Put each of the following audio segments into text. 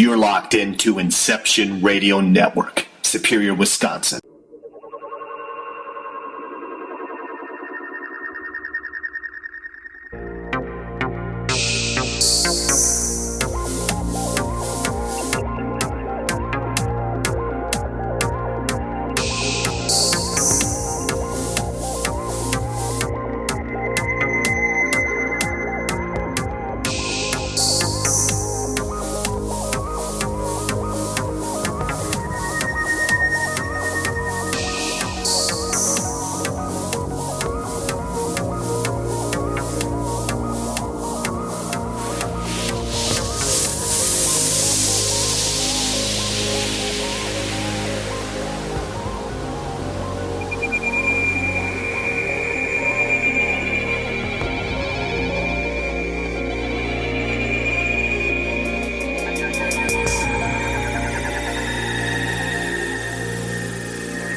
You're locked into Inception Radio Network, Superior, Wisconsin.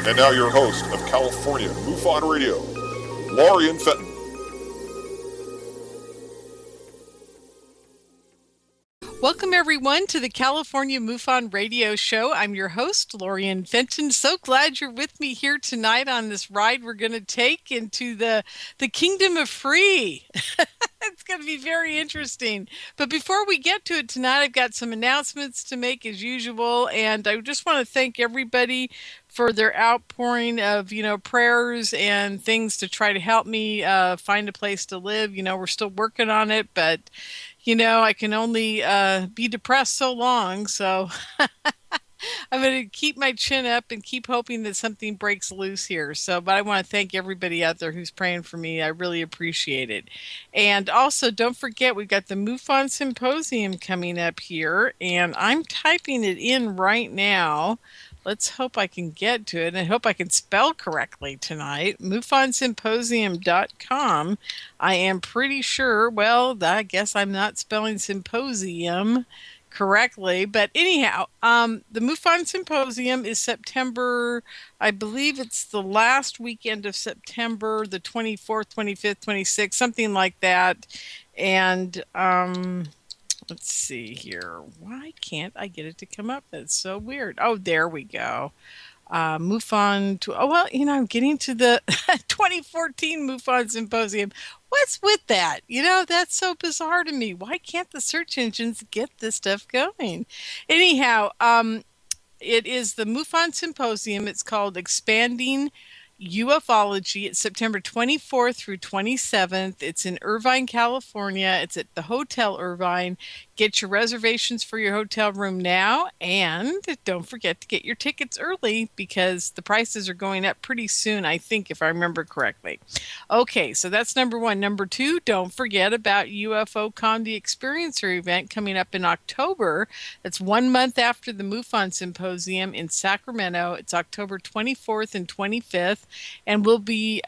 And now your host of California MUFON Radio, Lorien Fenton. Welcome, everyone, to the California MUFON Radio Show. I'm your host, Lorien Fenton. So glad you're with me here tonight on this ride we're going to take into the kingdom of F.R.E.E. It's going to be very interesting. But before we get to it tonight, I've got some announcements to make as usual. And I just want to thank everybody for their outpouring of, prayers and things to try to help me find a place to live. We're still working on it, but I can only be depressed so long, so I'm going to keep my chin up and keep hoping that something breaks loose here. But I want to thank everybody out there who's praying for me. I really appreciate it. And also, don't forget, we've got the MUFON Symposium coming up here, and I'm typing it in right now. Let's hope I can get to it, and I hope I can spell correctly tonight. MUFONsymposium.com. I am pretty sure, I guess I'm not spelling symposium correctly, but anyhow, the MUFON Symposium is September, I believe it's the last weekend of September, the 24th, 25th, 26th, something like that, and let's see here. Why can't I get it to come up? That's so weird. Oh, there we go. MUFON. I'm getting to the 2014 MUFON Symposium. What's with that? That's so bizarre to me. Why can't the search engines get this stuff going? Anyhow, it is the MUFON Symposium. It's called Expanding Ufology. It's September 24th through 27th. It's in Irvine, California. It's at the Hotel Irvine. Get your reservations for your hotel room now, and don't forget to get your tickets early because the prices are going up pretty soon, I think, if I remember correctly. Okay, so that's number one. Number two, don't forget about UFOCon, the Experiencer event coming up in October. That's 1 month after the MUFON Symposium in Sacramento. It's October 24th and 25th, and we'll be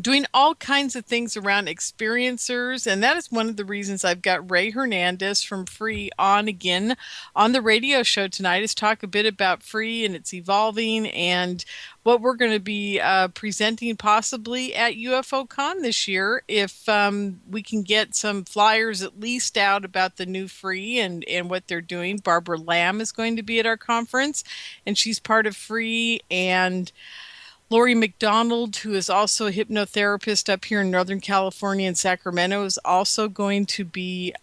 doing all kinds of things around experiencers, and that is one of the reasons I've got Rey Hernandez from F.R.E.E. on again on the radio show tonight, is talk a bit about F.R.E.E. and its evolving and what we're going to be presenting possibly at UFOCon this year, if we can get some flyers at least out about the new F.R.E.E. and what they're doing. Barbara Lamb is going to be at our conference, and she's part of F.R.E.E., and Lori McDonald, who is also a hypnotherapist up here in Northern California in Sacramento, is also going to be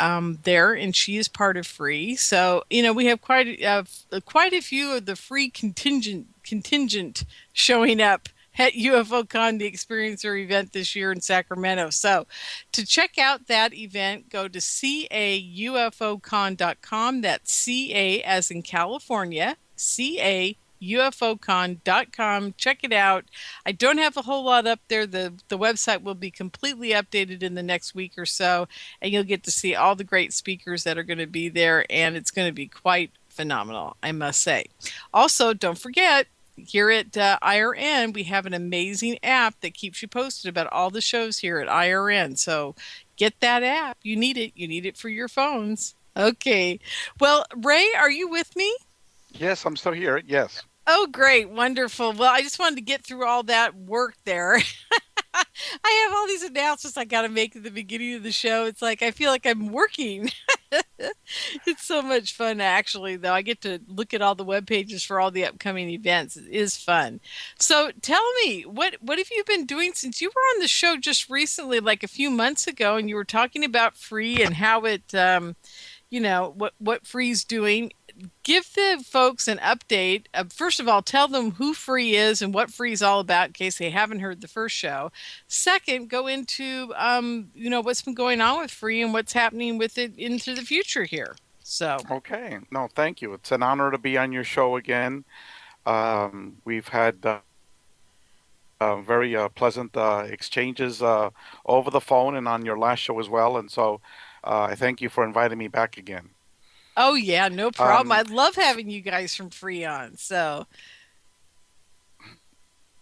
there, and she is part of F.R.E.E. So, we have quite a few of the F.R.E.E. contingent showing up at UFOCon, the Experiencer event this year in Sacramento. So to check out that event, go to caufocon.com. That's CA as in California, ufocon.com. Check it out. I don't have a whole lot up there. The website will be completely updated in the next week or so, and you'll get to see all the great speakers that are going to be there, and it's going to be quite phenomenal, I must say. Also, don't forget, here at IRN, we have an amazing app that keeps you posted about all the shows here at IRN. So get that app. You need it. You need it for your phones. Okay. Well, Rey, are you with me? Yes, I'm still here. Yes. Oh, great. Wonderful. Well, I just wanted to get through all that work there. I have all these announcements I got to make at the beginning of the show. It's like I feel like I'm working. It's so much fun, actually, though. I get to look at all the web pages for all the upcoming events. It is fun. So tell me, what have you been doing since you were on the show just recently, like a few months ago, and you were talking about free and how it, what free's doing. Give the folks an update. First of all, tell them who free is and what free is all about in case they haven't heard the first show. Second, go into what's been going on with free and what's happening with it into the future here. So, Okay. No, thank you. It's an honor to be on your show again. We've had very pleasant exchanges over the phone and on your last show as well. And so I thank you for inviting me back again. oh yeah, no problem. I Um, love having you guys from Free on. So,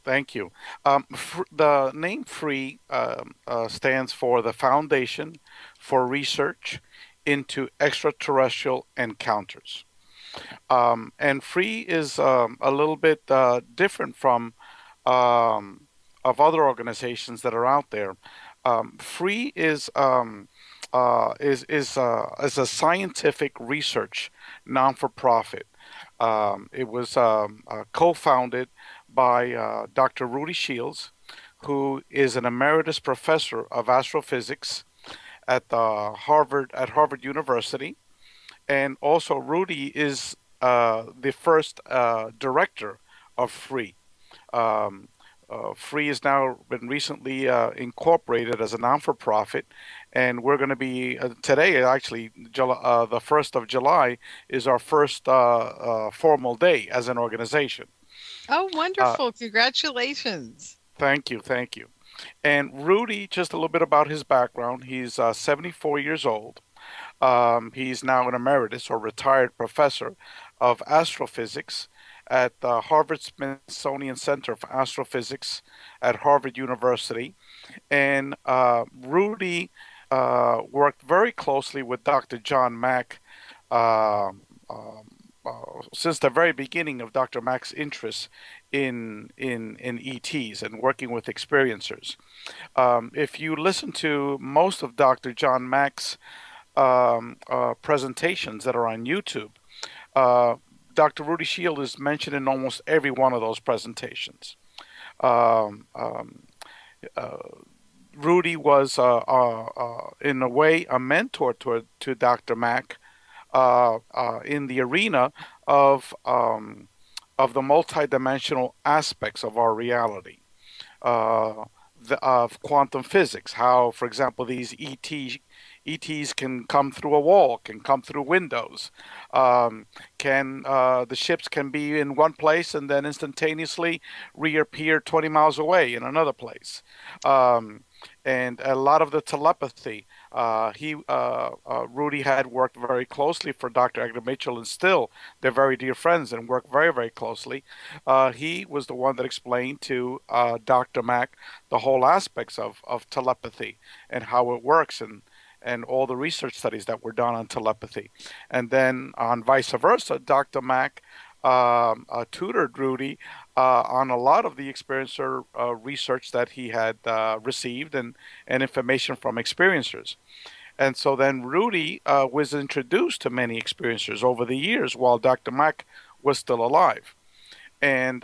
Thank you. The name FREE stands for the Foundation for Research into Extraterrestrial Encounters. And FREE is a little bit different from of other organizations that are out there. FREE is a scientific research non for profit. It was co-founded by Dr. Rudy Shields, who is an emeritus professor of astrophysics at Harvard University, and also Rudy is the first director of FREE. Um, FREE has now been recently incorporated as a non-for-profit, and we're going to be today. Actually, the 1st of July is our first formal day as an organization. oh, Uh, wonderful. Congratulations. Thank you, thank you. And Rudy, just a little bit about his background. He's 74 years old. He's now an emeritus or retired professor of astrophysics at the Harvard Smithsonian Center for Astrophysics at Harvard University. And Rudy worked very closely with Dr. John Mack uh, since the very beginning of Dr. Mack's interest in ETs and working with experiencers. If you listen to most of Dr. John Mack's presentations that are on YouTube, uh, Dr. Rudy Shield is mentioned in almost every one of those presentations. Um, um, uh, Rudy was, in a way, a mentor to Dr. Mack in the arena of of the multidimensional aspects of our reality, uh, of quantum physics. How, for example, these ETs can come through a wall, can come through windows. Can The ships can be in one place and then instantaneously reappear 20 miles away in another place. Um, and a lot of the telepathy. Rudy had worked very closely for Dr. Edgar Mitchell, and still they're very dear friends and work very, very closely. He was the one that explained to Dr. Mack the whole aspects of telepathy and how it works, and all the research studies that were done on telepathy. And then on vice versa, Dr. Mack tutored Rudy on a lot of the experiencer research that he had received, and information from experiencers. And so then Rudy was introduced to many experiencers over the years while Dr. Mack was still alive. And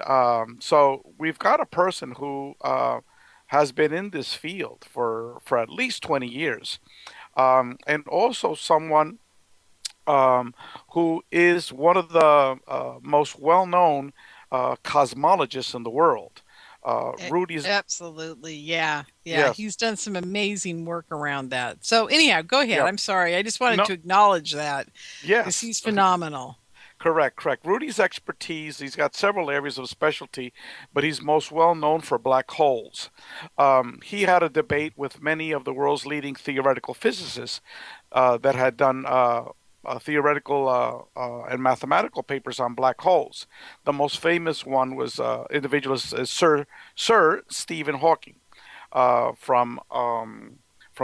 so we've got a person who has been in this field for at least 20 years, and also someone who is one of the most well-known cosmologists in the world. Rudy's Absolutely. Yeah. Yeah. Yes, He's done some amazing work around that. So, anyhow, go ahead. yeah, I'm sorry. I just wanted no, to acknowledge that because yes, he's phenomenal. correct, correct. Rudy's expertise, he's got several areas of specialty, but he's most well known for black holes. He had a debate with many of the world's leading theoretical physicists that had done theoretical and mathematical papers on black holes. The most famous one was individual is Sir Stephen Hawking from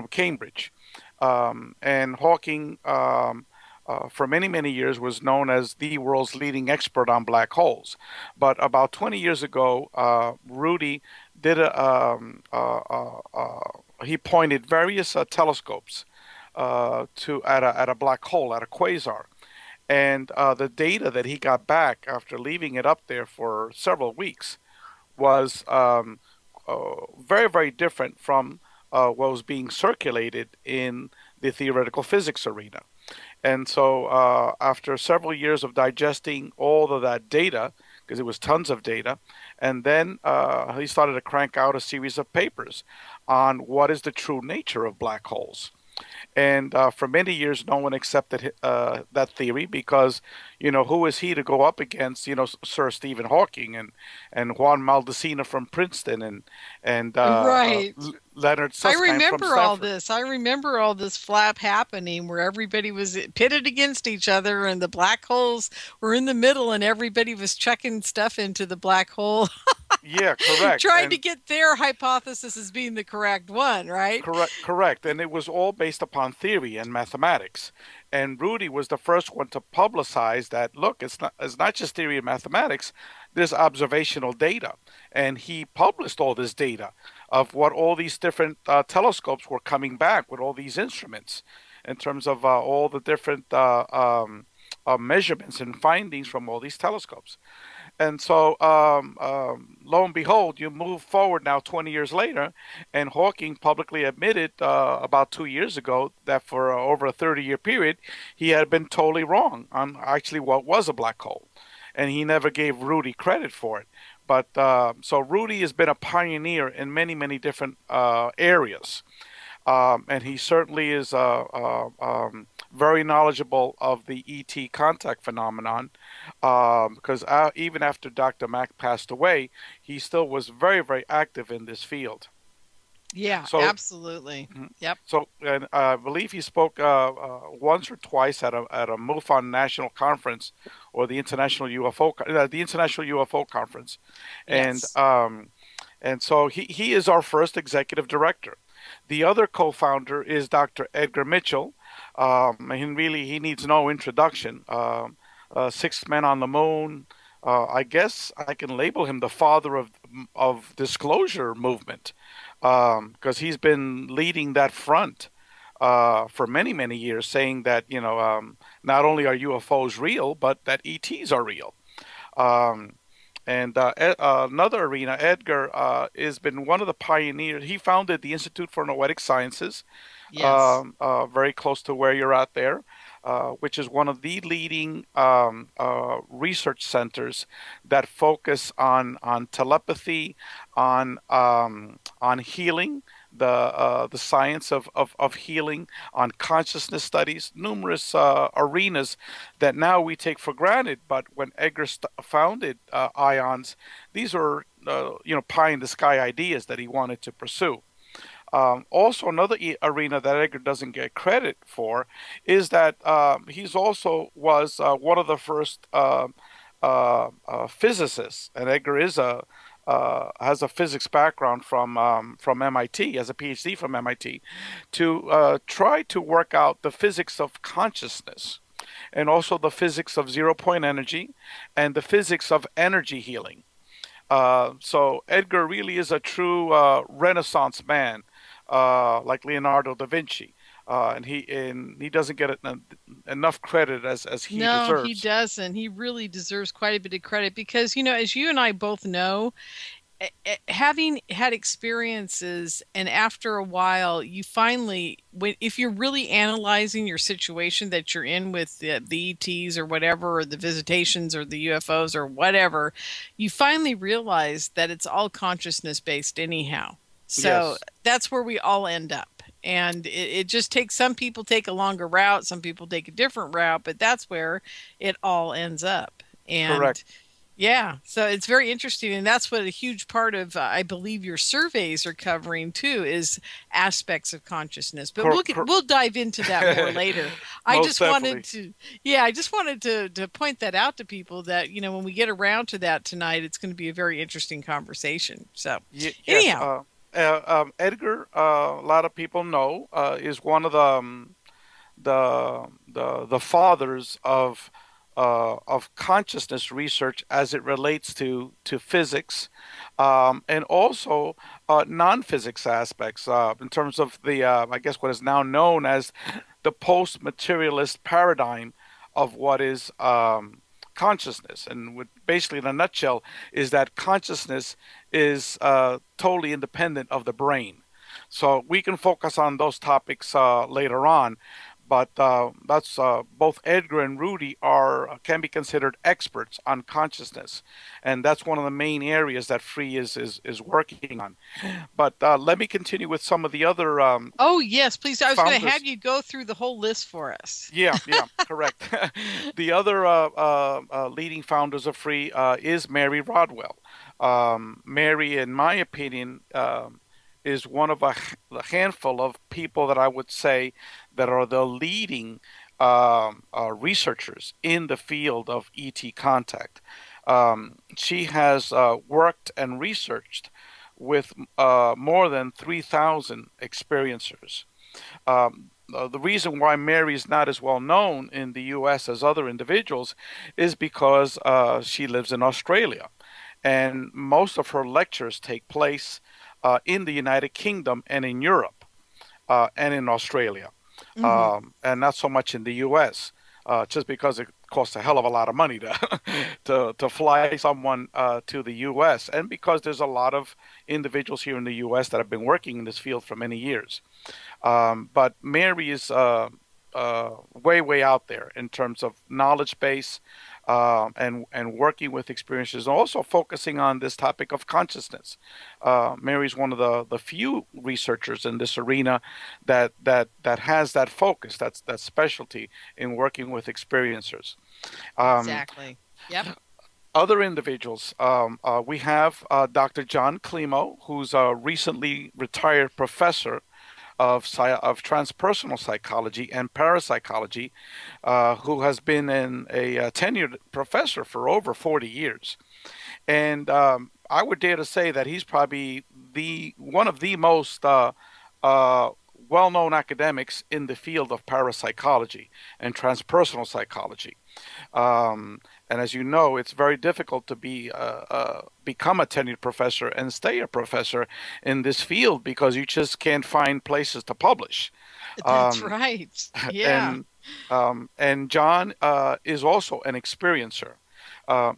Cambridge. And Hawking, for many, many years, was known as the world's leading expert on black holes. But about 20 years ago, Rudy did he pointed various telescopes to at a black hole, at a quasar. And the data that he got back after leaving it up there for several weeks was very, very different from what was being circulated in the theoretical physics arena. And so, after several years of digesting all of that data, because it was tons of data, and then he started to crank out a series of papers on what is the true nature of black holes. And for many years, no one accepted that theory because, who is he to go up against, Sir Stephen Hawking and Juan Maldacena from Princeton and Right. Leonard I Susskind from remember all Stanford. this. I remember all this flap happening where everybody was pitted against each other and the black holes were in the middle and everybody was chucking stuff into the black hole, Yeah, correct. trying to And get their hypothesis as being the correct one, right? correct. And it was all based upon theory and mathematics. And Rudy was the first one to publicize that, look, it's not just theory and mathematics, there's observational data. And he published all this data of what all these different telescopes were coming back with all these instruments in terms of all the different measurements and findings from all these telescopes. And so, lo and behold, you move forward now 20 years later, and Hawking publicly admitted about 2 years ago that for over a 30-year period, he had been totally wrong on actually what was a black hole. And he never gave Rudy credit for it. But so Rudy has been a pioneer in many, many different areas. And he certainly is very knowledgeable of the ET contact phenomenon, because even after Dr. Mack passed away, he still was very, very active in this field. Yeah, So, absolutely. mhm. Yep. And I believe he spoke once or twice at a MUFON national conference, or the International UFO conference, and Yes. and so he is our first executive director. The other co-founder is Dr. Edgar Mitchell. And really, he needs no introduction. Six Men on the Moon. I guess I can label him the father of disclosure movement, because he's been leading that front for many, many years, saying that not only are UFOs real, but that ETs are real. Um, and another arena, Edgar has been one of the pioneers. He founded the Institute for Noetic Sciences, Yes. very close to where you're at there, which is one of the leading research centers that focus on telepathy, on healing, the science of healing, on consciousness studies, numerous arenas that now we take for granted. But when Edgar founded IONS, these were pie in the sky ideas that he wanted to pursue. Also, another arena that Edgar doesn't get credit for is that he's also was one of the first physicists, and Edgar is a has a physics background from MIT, has a Ph.D. from MIT, to try to work out the physics of consciousness, and also the physics of zero point energy, and the physics of energy healing. So Edgar really is a true Renaissance man, like Leonardo da Vinci, and he doesn't get enough credit as he No, he deserves. doesn't. He really deserves quite a bit of credit because, as you and I both know, having had experiences and after a while you finally if you're really analyzing your situation that you're in with the ETs or whatever, or the visitations or the UFOs or whatever, you finally realize that it's all consciousness based anyhow. So Yes, that's where we all end up. And it just takes, some people take a longer route, some people take a different route, but that's where it all ends up. correct. And yeah, so it's very interesting, and that's what a huge part of I believe your surveys are covering too, is aspects of consciousness. But Cor- cor- we'll dive into that more later. I Most just wanted definitely. to, yeah, I just wanted to point that out to people that when we get around to that tonight, it's going to be a very interesting conversation. So Yes. anyhow, Edgar, a lot of people know, is one of the fathers of of consciousness research as it relates to physics, and also non-physics aspects in terms of the I guess what is now known as the post-materialist paradigm of what is consciousness. And what basically, in a nutshell, is that consciousness is totally independent of the brain. So we can focus on those topics later on, but that's both Edgar and Rudy are can be considered experts on consciousness, and that's one of the main areas that F.R.E.E. is working on. But let me continue with some of the other Oh, yes, please. I was going to have founders. you go through the whole list for us. Yeah, yeah, correct. The other leading founders of F.R.E.E. Is Mary Rodwell. Mary, in my opinion, is one of a handful of people that I would say that are the leading researchers in the field of ET contact. She has worked and researched with more than 3,000 experiencers. The reason why Mary is not as well known in the U.S. as other individuals is because she lives in Australia, and most of her lectures take place in the United Kingdom and in Europe and in Australia, Hmm. and not so much in the U.S. Just because it costs a hell of a lot of money to to fly someone to the U.S. and because there's a lot of individuals here in the U.S. that have been working in this field for many years. But Mary is way out there in terms of knowledge base and working with experiences, and also focusing on this topic of consciousness. Mary's one of the few researchers in this arena that has that focus, that specialty in working with experiencers. Um, Exactly. Yep. Other individuals, we have Dr. John Climo, who's a recently retired professor of transpersonal psychology and parapsychology, who has been a tenured professor for over 40 years. And I would dare to say that he's probably the one of the most uh, well-known academics in the field of parapsychology and transpersonal psychology. Um, and as you know, it's very difficult to become a tenured professor and stay a professor in this field because you just can't find places to publish. That's Um, right. Yeah. and and John is also an experiencer. Uh,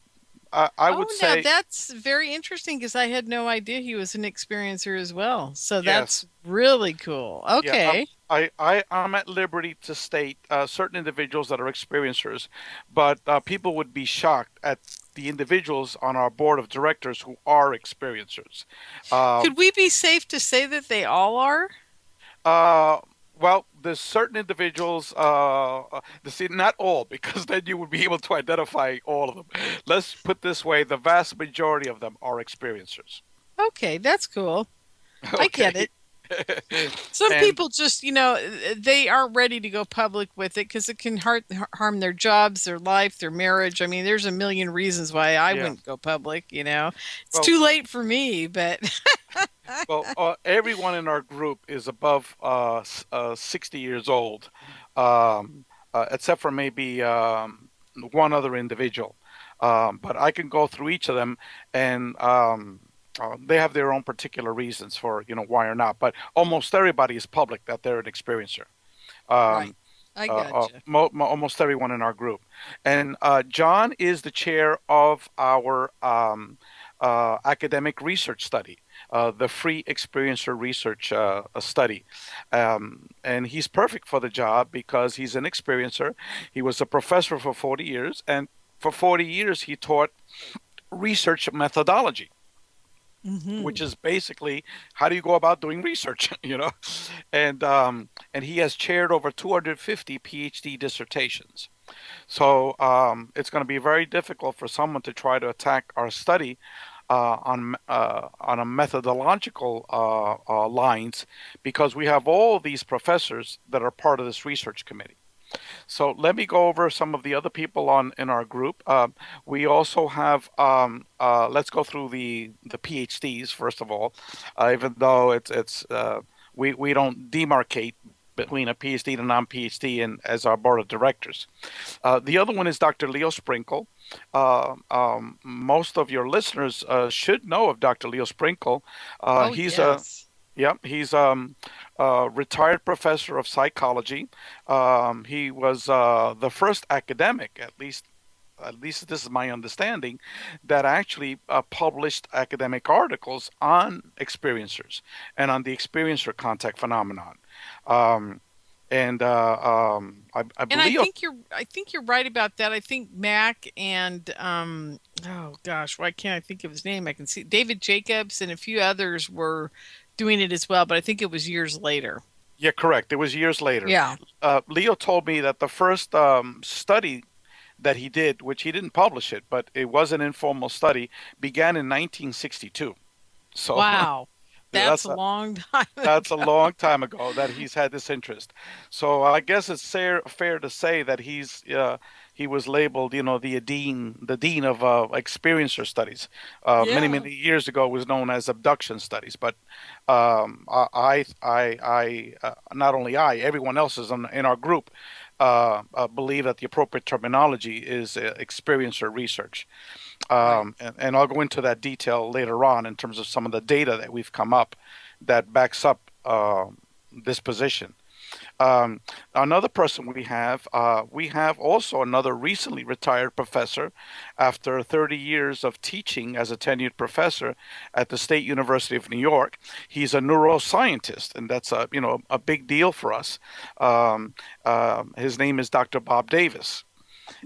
I would Oh, now say that's very interesting because I had no idea he was an experiencer as well. So yes. that's really cool. Yeah, Okay. I'm at liberty to state certain individuals that are experiencers, but people would be shocked at the individuals on our board of directors who are experiencers. Uh, Could we be safe to say that they all are? uh, well, there's certain individuals, see, not all, because then you would be able to identify all of them. Let's put this way, the vast majority of them are experiencers. Okay, that's cool. I get Okay. it. Some And people just, they aren't ready to go public with it because it can harm their jobs, their life, their marriage. I mean, there's a million reasons why I yeah, wouldn't go public. It's well, too late for me, but everyone in our group is above 60 years old, um, except for maybe one other individual. But I can go through each of them, and they have their own particular reasons for why or not. But almost everybody is public that they're an experiencer. right. Um, I gotcha. almost everyone in our group. And John is the chair of our academic research study, the Free Experiencer Research Study. And he's perfect for the job because he's an experiencer. He was a professor for 40 years, and for 40 years he taught research methodology, Hmm. which is basically how do you go about doing research, and he has chaired over 250 PhD dissertations. So it's going to be very difficult for someone to try to attack our study on a methodological lines because we have all these professors that are part of this research committee. So let me go over some of the other people on in our group. We also have. Let's go through the PhDs first of all, even though we don't demarcate between a PhD and a non-PhD and as our board of directors. The other one is Dr. Leo Sprinkle. Most of your listeners should know of Dr. Leo Sprinkle. Oh, He's yes. he's a retired professor of psychology. He was the first academic, at least this is my understanding, that actually published academic articles on experiencers and on the experiencer contact phenomenon. Um, I And I believe, think you're right about that. I think Mac and oh gosh, why can't I think of his name? I can see David Jacobs and a few others were doing it as well, but I think it was years later. yeah, correct. It was years later. Yeah. Leo told me that the first study that he did, which he didn't publish it, but it was an informal study, began in 1962. So Wow. That's that's a long time That's a ago. long time ago that he's had this interest. So I guess it's fair to say that he was labeled, the dean of experiencer studies. Yeah. Many years ago, it was known as abduction studies. But not only everyone else is in our group believe that the appropriate terminology is experiencer research. Right. And I'll go into that detail later on in terms of some of the data that we've come up that backs up this position. Another person we have also another recently retired professor after 30 years of teaching as a tenured professor at the State University of New York. He's a neuroscientist, and that's a big deal for us. His name is Dr. Bob Davis.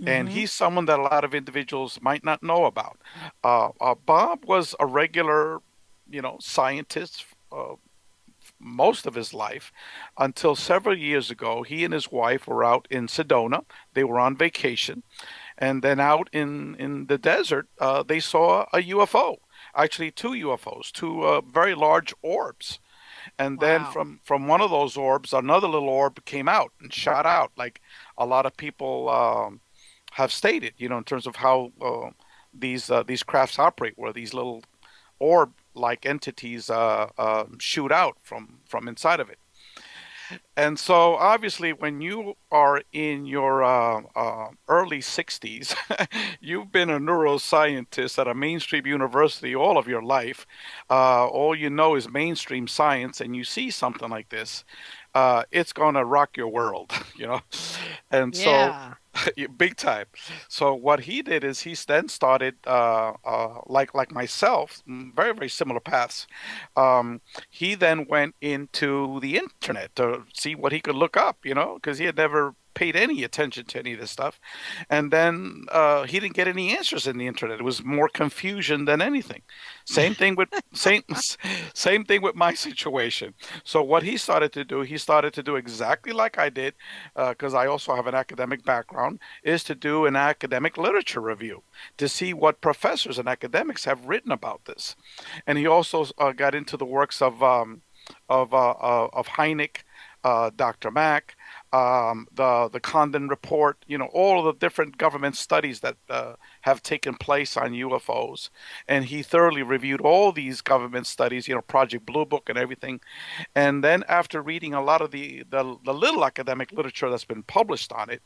And Hmm. he's someone that a lot of individuals might not know about. Bob was a regular, scientist most of his life until several years ago. He and his wife were out in Sedona. They were on vacation. And then out in the desert, they saw a UFO. Actually, two UFOs, two very large orbs. And then Wow. from one of those orbs, another little orb came out and shot out, like a lot of people have stated, in terms of how these crafts operate, where these little orb-like entities shoot out from inside of it. And so, obviously, when you are in your early 60s, you've been a neuroscientist at a mainstream university all of your life. All you know is mainstream science, and you see something like this, it's going to rock your world, you know? And so, Yeah. big time. So what he did is he then started, like myself, very very similar paths. He then went into the internet to see what he could look up, because he had never paid any attention to any of this stuff. And then he didn't get any answers in the internet. It was more confusion than anything. Same thing with same thing with my situation. So what he started to do exactly like I did, because I also have an academic background, is to do an academic literature review to see what professors and academics have written about this. And he also got into the works of Hynek, Dr. Mack, the Condon Report, all of the different government studies that have taken place on UFOs. And he thoroughly reviewed all these government studies, Project Blue Book and everything. And then after reading a lot of the little academic literature that's been published on it,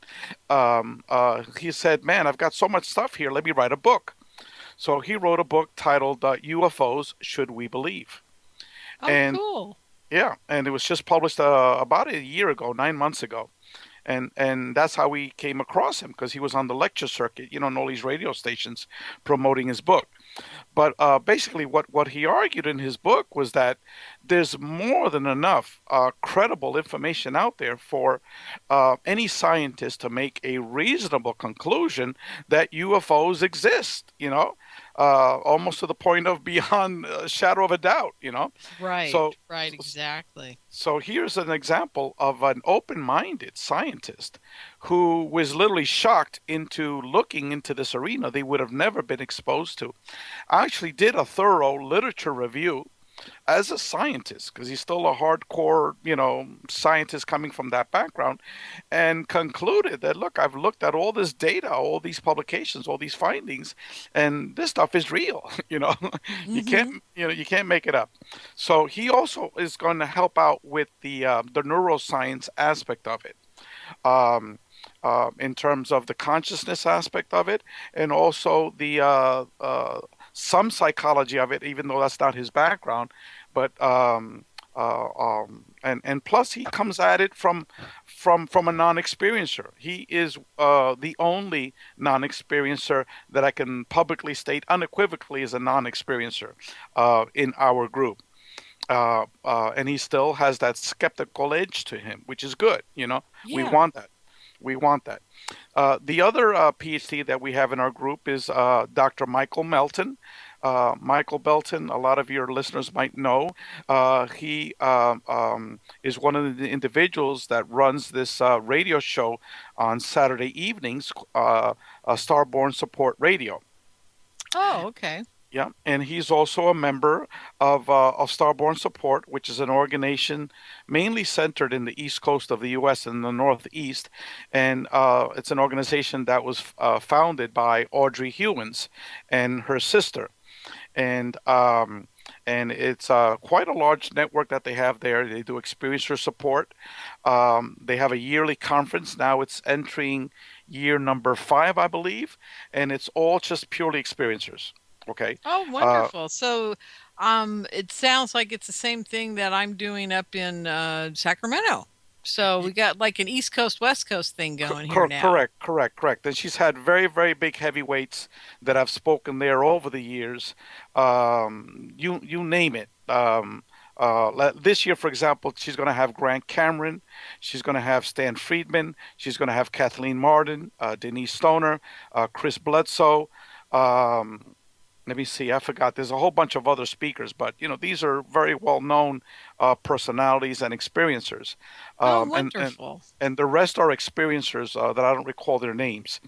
he said, man, I've got so much stuff here. Let me write a book. So he wrote a book titled UFOs Should We Believe? Oh, And cool. yeah, and it was just published about a year ago, 9 months ago, and that's how we came across him because he was on the lecture circuit, on all these radio stations promoting his book. But basically, what he argued in his book was that there's more than enough credible information out there for any scientist to make a reasonable conclusion that UFOs exist, almost to the point of beyond a shadow of a doubt. Right. So, Right. Exactly. so here's an example of an open-minded scientist who was literally shocked into looking into this arena they would have never been exposed to. I actually did a thorough literature review as a scientist, because he's still a hardcore, scientist coming from that background, and concluded that, look, I've looked at all this data, all these publications, all these findings, and this stuff is real. You can't, Hmm. you can't make it up. So he also is going to help out with the neuroscience aspect of it. Um, in terms of the consciousness aspect of it, and also the some psychology of it, even though that's not his background. But and plus he comes at it from a non-experiencer. He is the only non-experiencer that I can publicly state unequivocally is a non-experiencer in our group. And he still has that skeptical edge to him, which is good. We Yeah. want that. We want that. The other PhD that we have in our group is Dr. Michael Melton. Michael Belton, a lot of your listeners might know. He is one of the individuals that runs this radio show on Saturday evenings, Starborn Support Radio. Oh, okay. Yeah, and he's also a member of Starborn Support, which is an organization mainly centered in the east coast of the U.S. and the Northeast, and it's an organization that was founded by Audrey Hewins and her sister, and it's quite a large network that they have there. They do experiencer support. They have a yearly conference now. It's entering year number 5, I believe, and it's all just purely experiencers. Okay. Oh, Uh, wonderful. So, it sounds like it's the same thing that I'm doing up in Sacramento. So we got like an East Coast, West Coast thing going here now. Correct, correct, correct. And she's had very, very big heavyweights that have spoken there over the years. You name it. This year, for example, she's going to have Grant Cameron. She's going to have Stan Friedman. She's going to have Kathleen Martin, Denise Stoner, Chris Bledsoe. Um, Let me see. I forgot. There's a whole bunch of other speakers, but these are very well known personalities and experiencers, Oh, um, and and wonderful. and the rest are experiencers that I don't recall their names.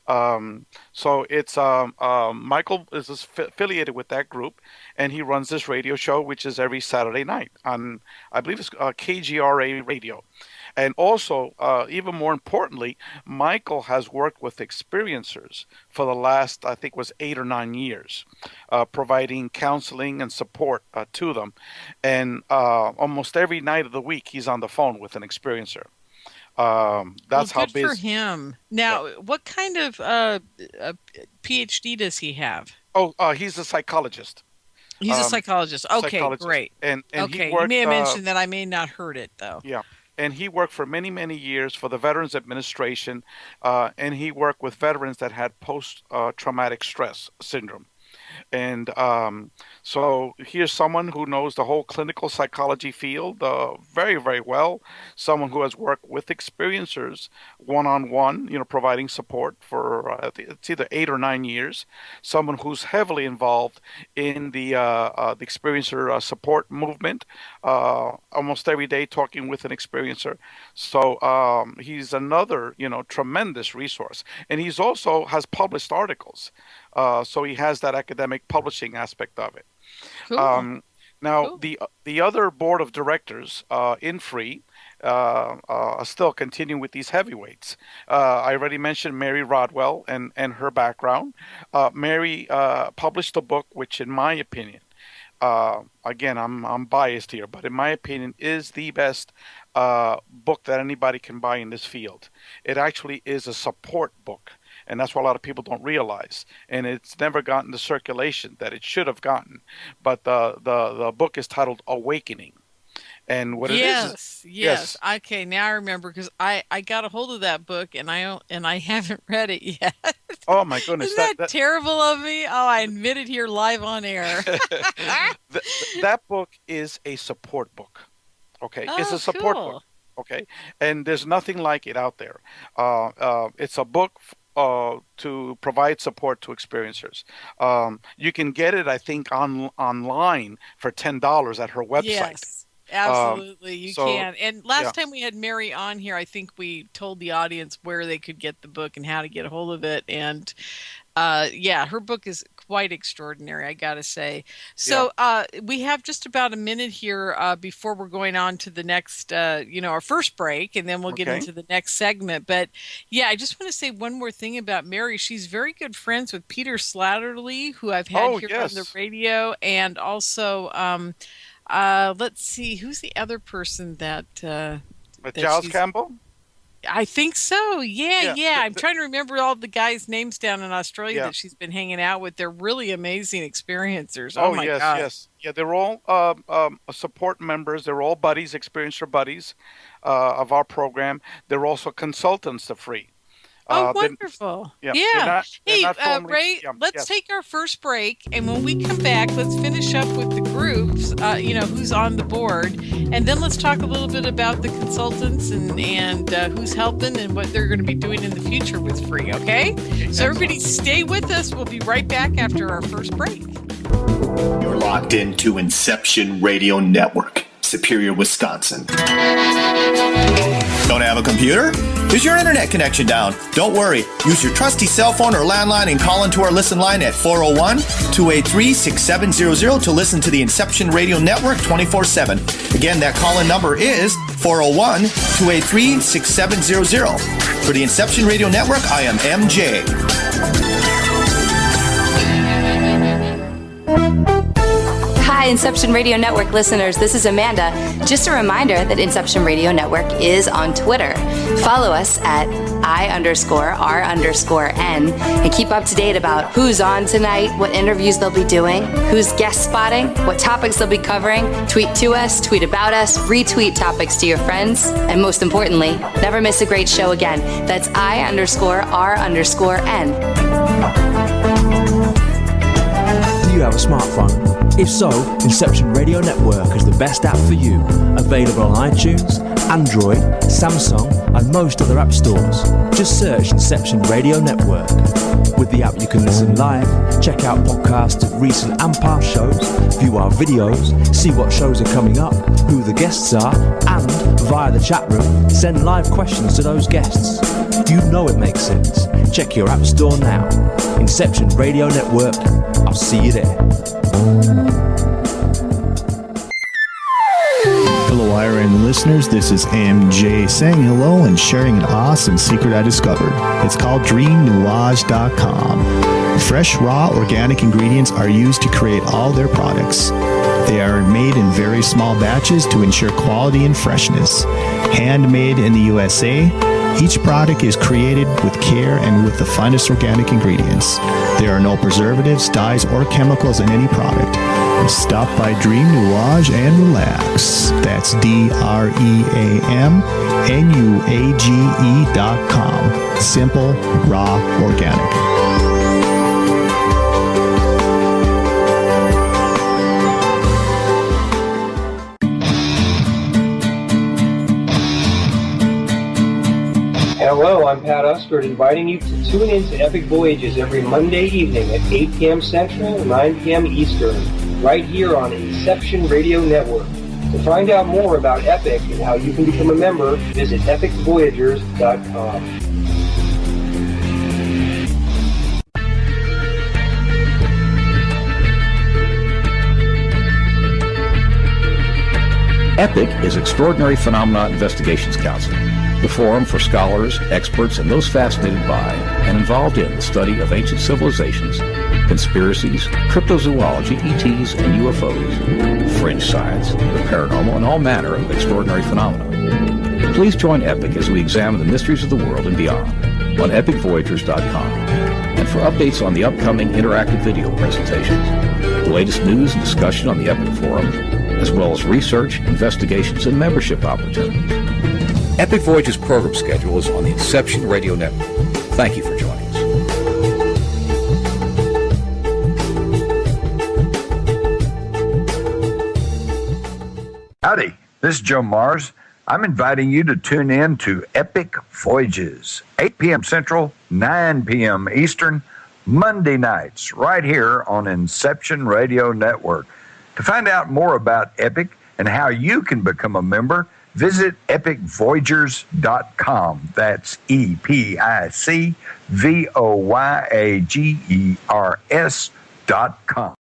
So it's Michael is affiliated with that group, and he runs this radio show, which is every Saturday night on, I believe it's KGRA Radio. And also, even more importantly, Michael has worked with experiencers for the last, I think, was 8 or 9 years, providing counseling and support to them. And almost every night of the week, he's on the phone with an experiencer. Well, That's how good for busy. him. Yeah. Now, what kind of PhD does he have? Oh, he's a psychologist. He's a Um, psychologist. Okay, Psychologist, great. and he Okay, you may worked. have mentioned that. I may not heard it though. Yeah, and he worked for many, many years for the Veterans Administration, and he worked with veterans that had post traumatic stress syndrome. And so here's someone who knows the whole clinical psychology field very, very well. Someone who has worked with experiencers one on one, providing support for it's either 8 or 9 years. Someone who's heavily involved in the experiencer support movement, almost every day talking with an experiencer. So he's another, tremendous resource, and he's also has published articles. So he has that academic publishing aspect of it. Cool. Um, Now, Cool. the other board of directors in Free are still continuing with these heavyweights. I already mentioned Mary Rodwell and her background. Mary published a book which, in my opinion, again, I'm biased here, but in my opinion, is the best book that anybody can buy in this field. It actually is a support book, and that's what a lot of people don't realize. And it's never gotten the circulation that it should have gotten. But the book is titled Awakening, and what it is Yes, yes. yes. Okay, now I remember because I got a hold of that book and I haven't read it yet. Oh my goodness, Isn't that terrible of me? Oh, I admit it here live on air. that book is a support book. Okay, it's a Oh, support book. cool. Okay, and there's nothing like it out there. It's a book to provide support to experiencers. You can get it, I think, online for $10 at her website. Yes, Um, absolutely. You so can. And yeah, last time we had Mary on here, I think we told the audience where they could get the book and how to get a hold of it. And yeah, her book is quite extraordinary, I gotta say. So we have just about a minute here before we're going on to the next, our first break, and then we'll get into the next segment. But yeah, I just want to say one more thing about Mary. She's very good friends with Peter Slattery, who I've had here on the radio, and also, let's see, who's the other person that Giles Campbell? I think so. Yeah. I'm trying to remember all the guys' names down in Australia that she's been hanging out with. They're really amazing experiencers. Oh my God. Yes. Yeah, they're all support members. They're all buddies, experiencer buddies of our program. They're also consultants to F.R.E.E. Wonderful. They're not Ray, let's take our first break, and when we come back, let's finish up with the groups, who's on the board, and then let's talk a little bit about the consultants and who's helping and what they're going to be doing in the future with F.R.E.E., okay? So everybody stay with us. We'll be right back after our first break. You're locked into Inception Radio Network, Superior, Wisconsin. Don't have a computer? Is your internet connection down? Don't worry. Use your trusty cell phone or landline and call into our listen line at 401-283-6700 to listen to the Inception Radio Network 24/7. Again, that call-in number is 401-283-6700. For the Inception Radio Network, I am MJ. Hi, Inception Radio Network listeners. This is Amanda. Just a reminder that Inception Radio Network is on Twitter. Follow us at I_R_N and keep up to date about who's on tonight, what interviews they'll be doing, who's guest spotting, what topics they'll be covering. Tweet to us, tweet about us, retweet topics to your friends, and most importantly, never miss a great show again. That's I_R_N. Do you have a smartphone? If so, Inception Radio Network is the best app for you. Available on iTunes, Android, Samsung, and most other app stores. Just search Inception Radio Network. With the app you can listen live, check out podcasts of recent and past shows, view our videos, see what shows are coming up, who the guests are, and, via the chat room, send live questions to those guests. You know it makes sense. Check your app store now. Inception Radio Network. I'll see you there. Hello, IRN listeners. This is MJ saying hello and sharing an awesome secret I discovered. It's called DreamNuage.com. Fresh, raw, organic ingredients are used to create all their products. They are made in very small batches to ensure quality and freshness. Handmade in the USA, each product is created with care and with the finest organic ingredients. There are no preservatives, dyes, or chemicals in any product. Stop by Dream Nuage and relax. That's DreamNuage.com. Simple, raw, organic. Hello, I'm Pat Usford, inviting you to tune in to Epic Voyages every Monday evening at 8 p.m. Central, 9 p.m. Eastern, right here on Inception Radio Network. To find out more about Epic and how you can become a member, visit epicvoyagers.com. EPIC is Extraordinary Phenomena Investigations Council, the forum for scholars, experts, and those fascinated by and involved in the study of ancient civilizations, conspiracies, cryptozoology, ETs, and UFOs, fringe science, the paranormal, and all manner of extraordinary phenomena. Please join EPIC as we examine the mysteries of the world and beyond on epicvoyagers.com. And for updates on the upcoming interactive video presentations, the latest news and discussion on the EPIC forum, as well as research, investigations, and membership opportunities. Epic Voyages program schedule is on the Inception Radio Network. Thank you for joining us. Howdy, this is Joe Mars. I'm inviting you to tune in to Epic Voyages, 8 p.m. Central, 9 p.m. Eastern, Monday nights, right here on Inception Radio Network. To find out more about Epic and how you can become a member, visit epicvoyagers.com. That's EPICVOYAGERS.com. FREE.com.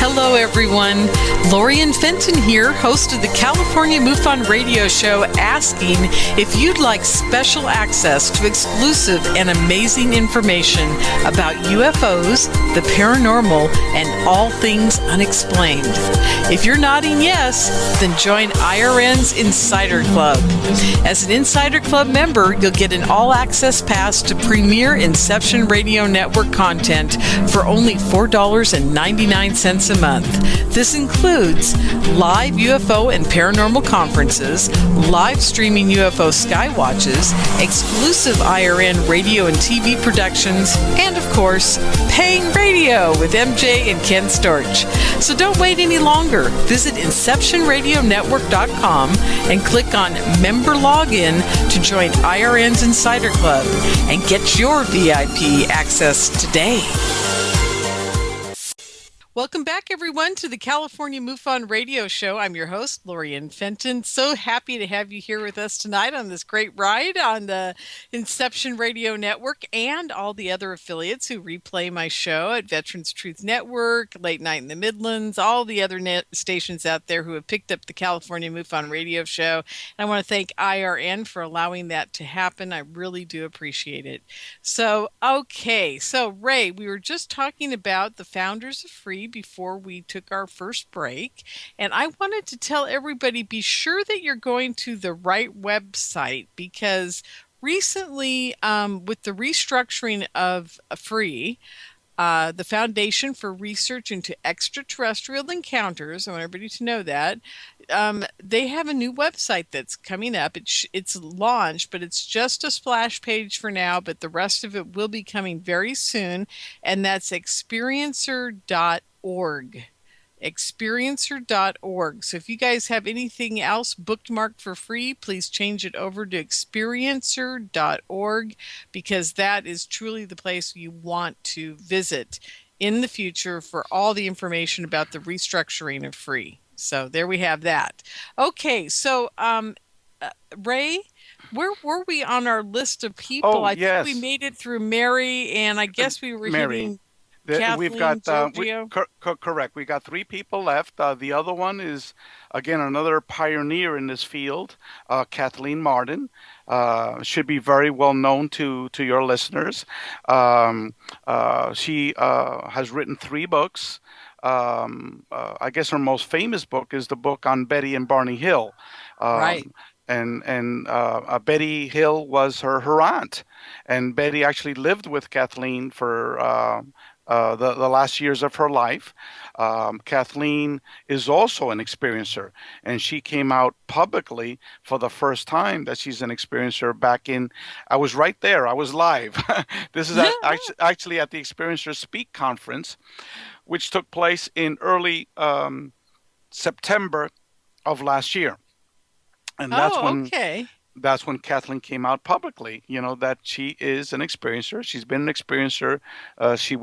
Hello, everyone. Lorien Fenton here, host of the California MUFON Radio show, asking if you'd like special access to exclusive and amazing information about UFOs, the paranormal, and all things unexplained. If you're nodding yes, then join IRN's Insider Club. As an Insider Club member, you'll get an all-access pass to premier Inception Radio Network content for only $4.99 a month. This includes live UFO and paranormal conferences, live streaming UFO skywatches, exclusive IRN radio and TV productions, and of course, paying radio with MJ and Ken Storch. So don't wait any longer. Visit InceptionRadioNetwork.com and click on Member Login to join IRN's Insider Club and get your VIP access today. Welcome back, everyone, to the California MUFON Radio show. I'm your host, Lorien Fenton. So happy to have you here with us tonight on this great ride on the Inception Radio Network and all the other affiliates who replay my show at Veterans Truth Network, Late Night in the Midlands, all the other stations out there who have picked up the California MUFON Radio show. And I want to thank IRN for allowing that to happen. I really do appreciate it. So, okay. So, Ray, we were just talking about the founders of F.R.E.E. before we took our first break, and I wanted to tell everybody, be sure that you're going to the right website, because recently with the restructuring of F.R.E.E., the Foundation for Research into Extraterrestrial Encounters, I want everybody to know that, they have a new website that's coming up. It's launched, but it's just a splash page for now, but the rest of it will be coming very soon, and that's experiencer.org. Experiencer.org. So if you guys have anything else bookmarked for free, please change it over to experiencer.org, because that is truly the place you want to visit in the future for all the information about the restructuring of F.R.E.E. So there we have that. Okay, so Ray, where were we on our list of people? I think we made it through Mary, and I guess we were hitting Kathleen, we've got correct. We got 3 people left. The other one is, again, another pioneer in this field, Kathleen Martin. Should be very well known to your listeners. She has written 3 books. I guess her most famous book is the book on Betty and Barney Hill. Right. And Betty Hill was her aunt, and Betty actually lived with Kathleen for the last years of her life. Kathleen is also an experiencer, and she came out publicly for the first time that she's an experiencer back in, I was right there, I was live. This is actually at the Experiencer Speak conference, which took place in early September of last year. And that's when Kathleen came out publicly, that she is an experiencer. She's been an experiencer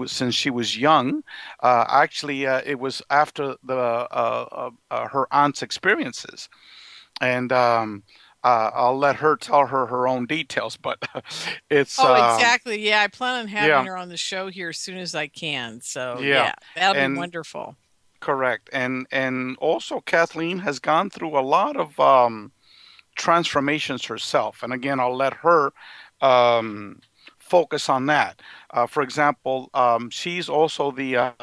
since she was young. Actually, it was after her aunt's experiences. And I'll let her tell her own details, but it's... exactly. Yeah, I plan on having her on the show here as soon as I can. So, that'll be wonderful. Correct. And also Kathleen has gone through a lot of... transformations herself, and again, I'll let her focus on that. For example, she's also the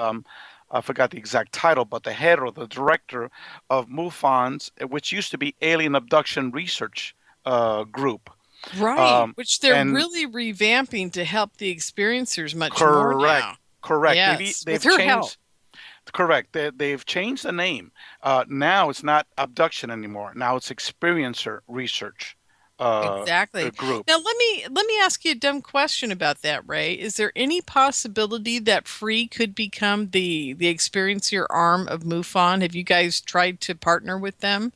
I forgot the exact title, but the head or the director of MUFON's, which used to be Alien Abduction Research Group. Right, which they're really revamping to help the experiencers much more now. Correct. Yes, They've with her changed. help. Correct. They've changed the name. Now it's not abduction anymore. Now it's experiencer research exactly. Group. Now let me ask you a dumb question about that, Ray. Is there any possibility that F.R.E.E. could become the experiencer arm of MUFON? Have you guys tried to partner with them?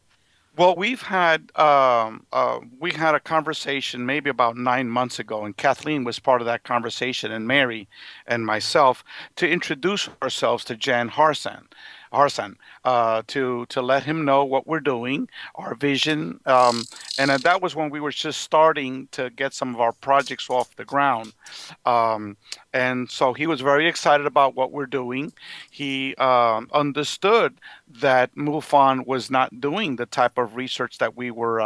Well, we had a conversation maybe about 9 months ago, and Kathleen was part of that conversation, and Mary and myself, to introduce ourselves to Jan Harsan. Harsan, to let him know what we're doing, our vision, and that was when we were just starting to get some of our projects off the ground. And so he was very excited about what we're doing. He understood that MUFON was not doing the type of research that we were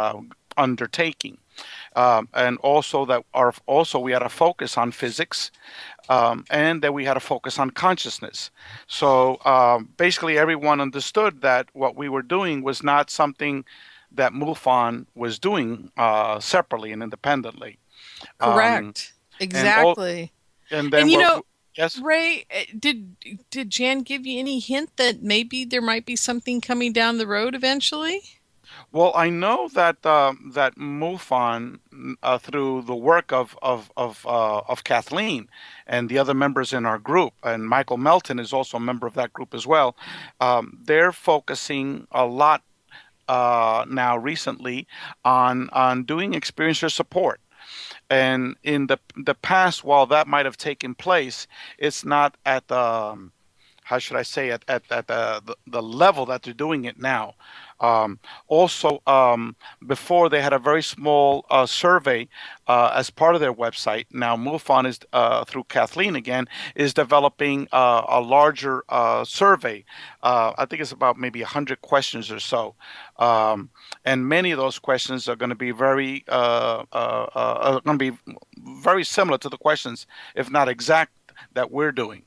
undertaking. And also that we had a focus on physics, and that we had a focus on consciousness. So basically, everyone understood that what we were doing was not something that MUFON was doing separately and independently. Correct. Exactly. And then yes, Ray, did Jan give you any hint that maybe there might be something coming down the road eventually? Well, I know that that MUFON, through the work of Kathleen and the other members in our group, and Michael Melton is also a member of that group as well. They're focusing a lot now recently on doing experiencer support. And in the past, while that might have taken place, it's not at the how should I say it, at the level that they're doing it now. Also, before they had a very small survey as part of their website. Now, MUFON is through Kathleen again is developing a larger survey. I think it's about maybe 100 questions or so, and many of those questions are going to be very similar to the questions, if not exact, that we're doing.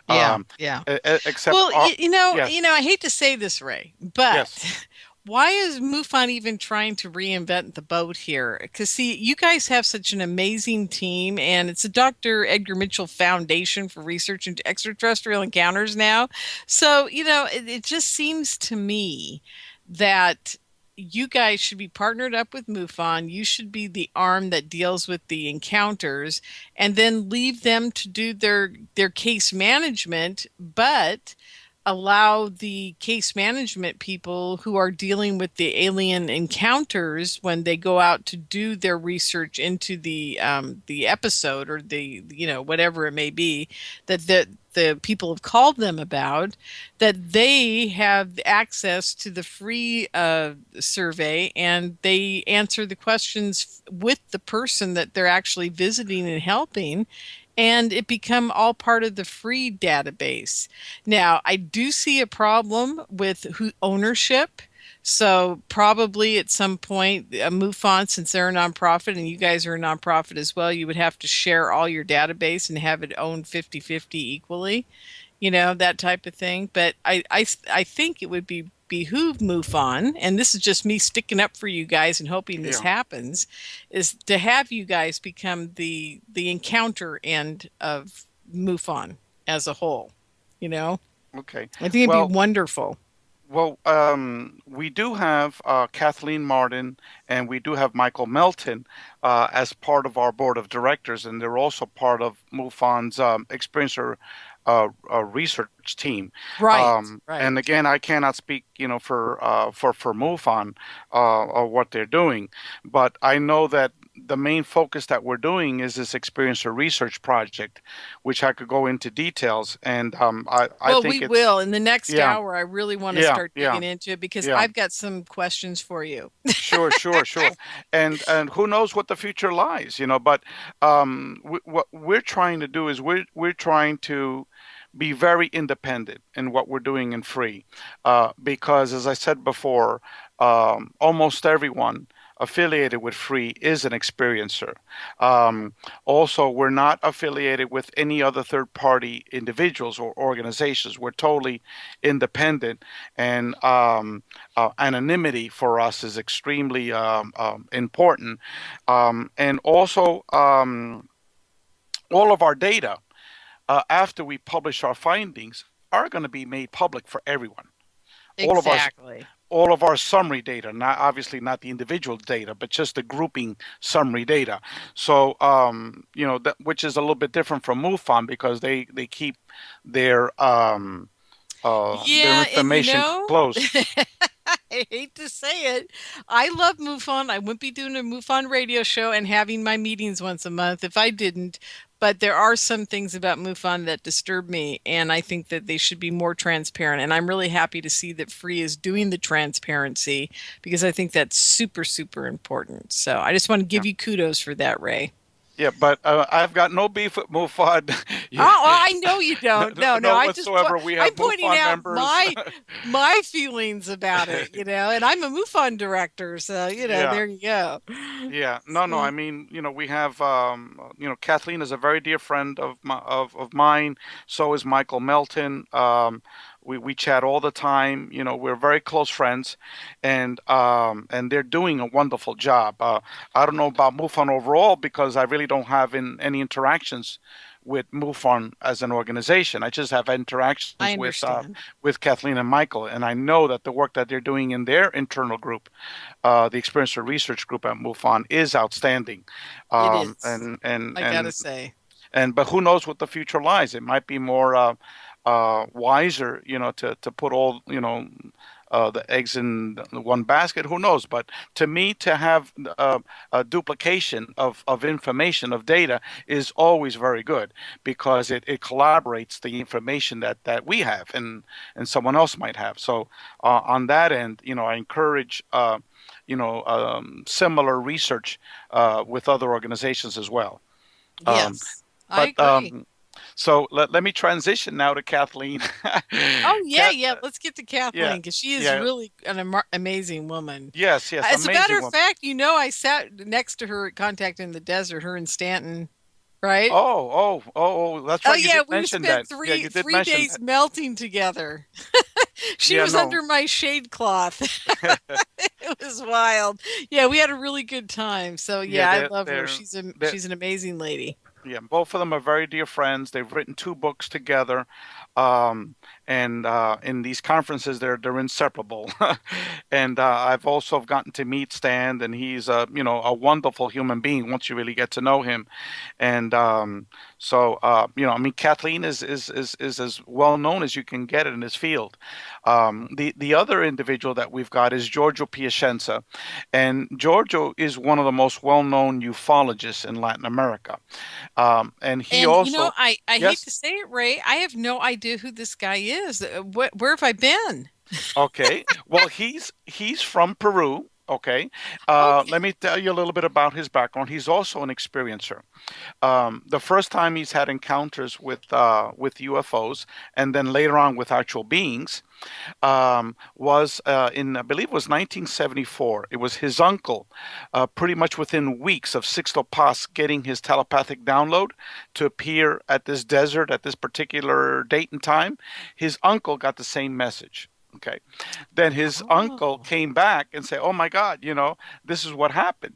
Yeah, Except, well, yes. I hate to say this, Ray, but Yes. why is MUFON even trying to reinvent the boat here? Because, see, you guys have such an amazing team, and it's a Dr. Edgar Mitchell Foundation for Research into Extraterrestrial Encounters now. So, it just seems to me that you guys should be partnered up with MUFON. You should be the arm that deals with the encounters, and then leave them to do their case management, but allow the case management people who are dealing with the alien encounters, when they go out to do their research into the episode, or the whatever it may be that the people have called them about, that they have access to the free survey, and they answer the questions with the person that they're actually visiting and helping, and it become all part of the free database. Now, I do see a problem with ownership. So probably at some point, MUFON, since they're a nonprofit and you guys are a nonprofit as well, you would have to share all your database and have it owned 50-50 equally, that type of thing. But I think it would behoove MUFON, and this is just me sticking up for you guys and hoping this happens, is to have you guys become the encounter end of MUFON as a whole. Okay. I think it'd be wonderful. Well, we do have Kathleen Martin, and we do have Michael Melton as part of our board of directors, and they're also part of MUFON's experiencer research team. Right. And again, I cannot speak, for MUFON or what they're doing, but I know that the main focus that we're doing is this experiencer research project, which I could go into details. And I think we will in the next hour. I really want to start digging into it, because I've got some questions for you. Sure. And who knows what the future lies, but what we're trying to do is we're trying to be very independent in what we're doing in free, because, as I said before, almost everyone affiliated with FREE is an experiencer. Also, we're not affiliated with any other third-party individuals or organizations. We're totally independent, and anonymity for us is extremely important. And also, all of our data, after we publish our findings, are going to be made public for everyone. Exactly. All of our summary data, obviously not the individual data, but just the grouping summary data. So, which is a little bit different from MUFON, because they keep their information close. I hate to say it. I love MUFON. I wouldn't be doing a MUFON radio show and having my meetings once a month if I didn't. But there are some things about MUFON that disturb me, and I think that they should be more transparent. And I'm really happy to see that F.R.E.E is doing the transparency, because I think that's super, super important. So I just want to give you kudos for that, Ray. Yeah, but I've got no beef with MUFON. Oh, I know you don't. No, I just I'm pointing out members. my feelings about it, and I'm a MUFON director, so there you go. Yeah, no. I mean, we have, Kathleen is a very dear friend of mine. So is Michael Melton. We chat all the time. We're very close friends, and they're doing a wonderful job. I don't know about MUFON overall, because I really don't have any interactions with MUFON as an organization. I just have interactions with Kathleen and Michael, and I know that the work that they're doing in their internal group, the Experiential Research Group at MUFON, is outstanding. It is. I gotta say. But who knows what the future lies? It might be more wiser, to put all, the eggs in one basket. Who knows? But to me, to have a duplication of information, of data, is always very good, because it collaborates the information that we have and someone else might have. So on that end, I encourage similar research with other organizations as well. Yes, I agree. So let me transition now to Kathleen. Oh, yeah. Let's get to Kathleen, because she is really an amazing woman. Yes. As a matter of fact, I sat next to her at Contact in the Desert, her and Stanton, right? Oh, that's right. Oh, yeah, we spent three days melting together. She was under my shade cloth. It was wild. Yeah, we had a really good time. So, I love her. She's an amazing lady. Yeah, both of them are very dear friends. They've written 2 books together, and in these conferences, they're inseparable. And I've also gotten to meet Stan, and he's a wonderful human being once you really get to know him. And Kathleen is as well known as you can get in his field. The other individual that we've got is Giorgio Piacenza, and Giorgio is one of the most well-known ufologists in Latin America. And also, I hate to say it, Ray, I have no idea who this guy is. Where have I been? Okay, well, he's from Peru. Okay. Let me tell you a little bit about his background. He's also an experiencer. The first time he's had encounters with UFOs, and then later on with actual beings, was in, I believe it was 1974. It was his uncle, pretty much within weeks of Sixto Paz getting his telepathic download to appear at this desert at this particular date and time. His uncle got the same message. Okay. Then his uncle came back and said, "Oh my God, this is what happened.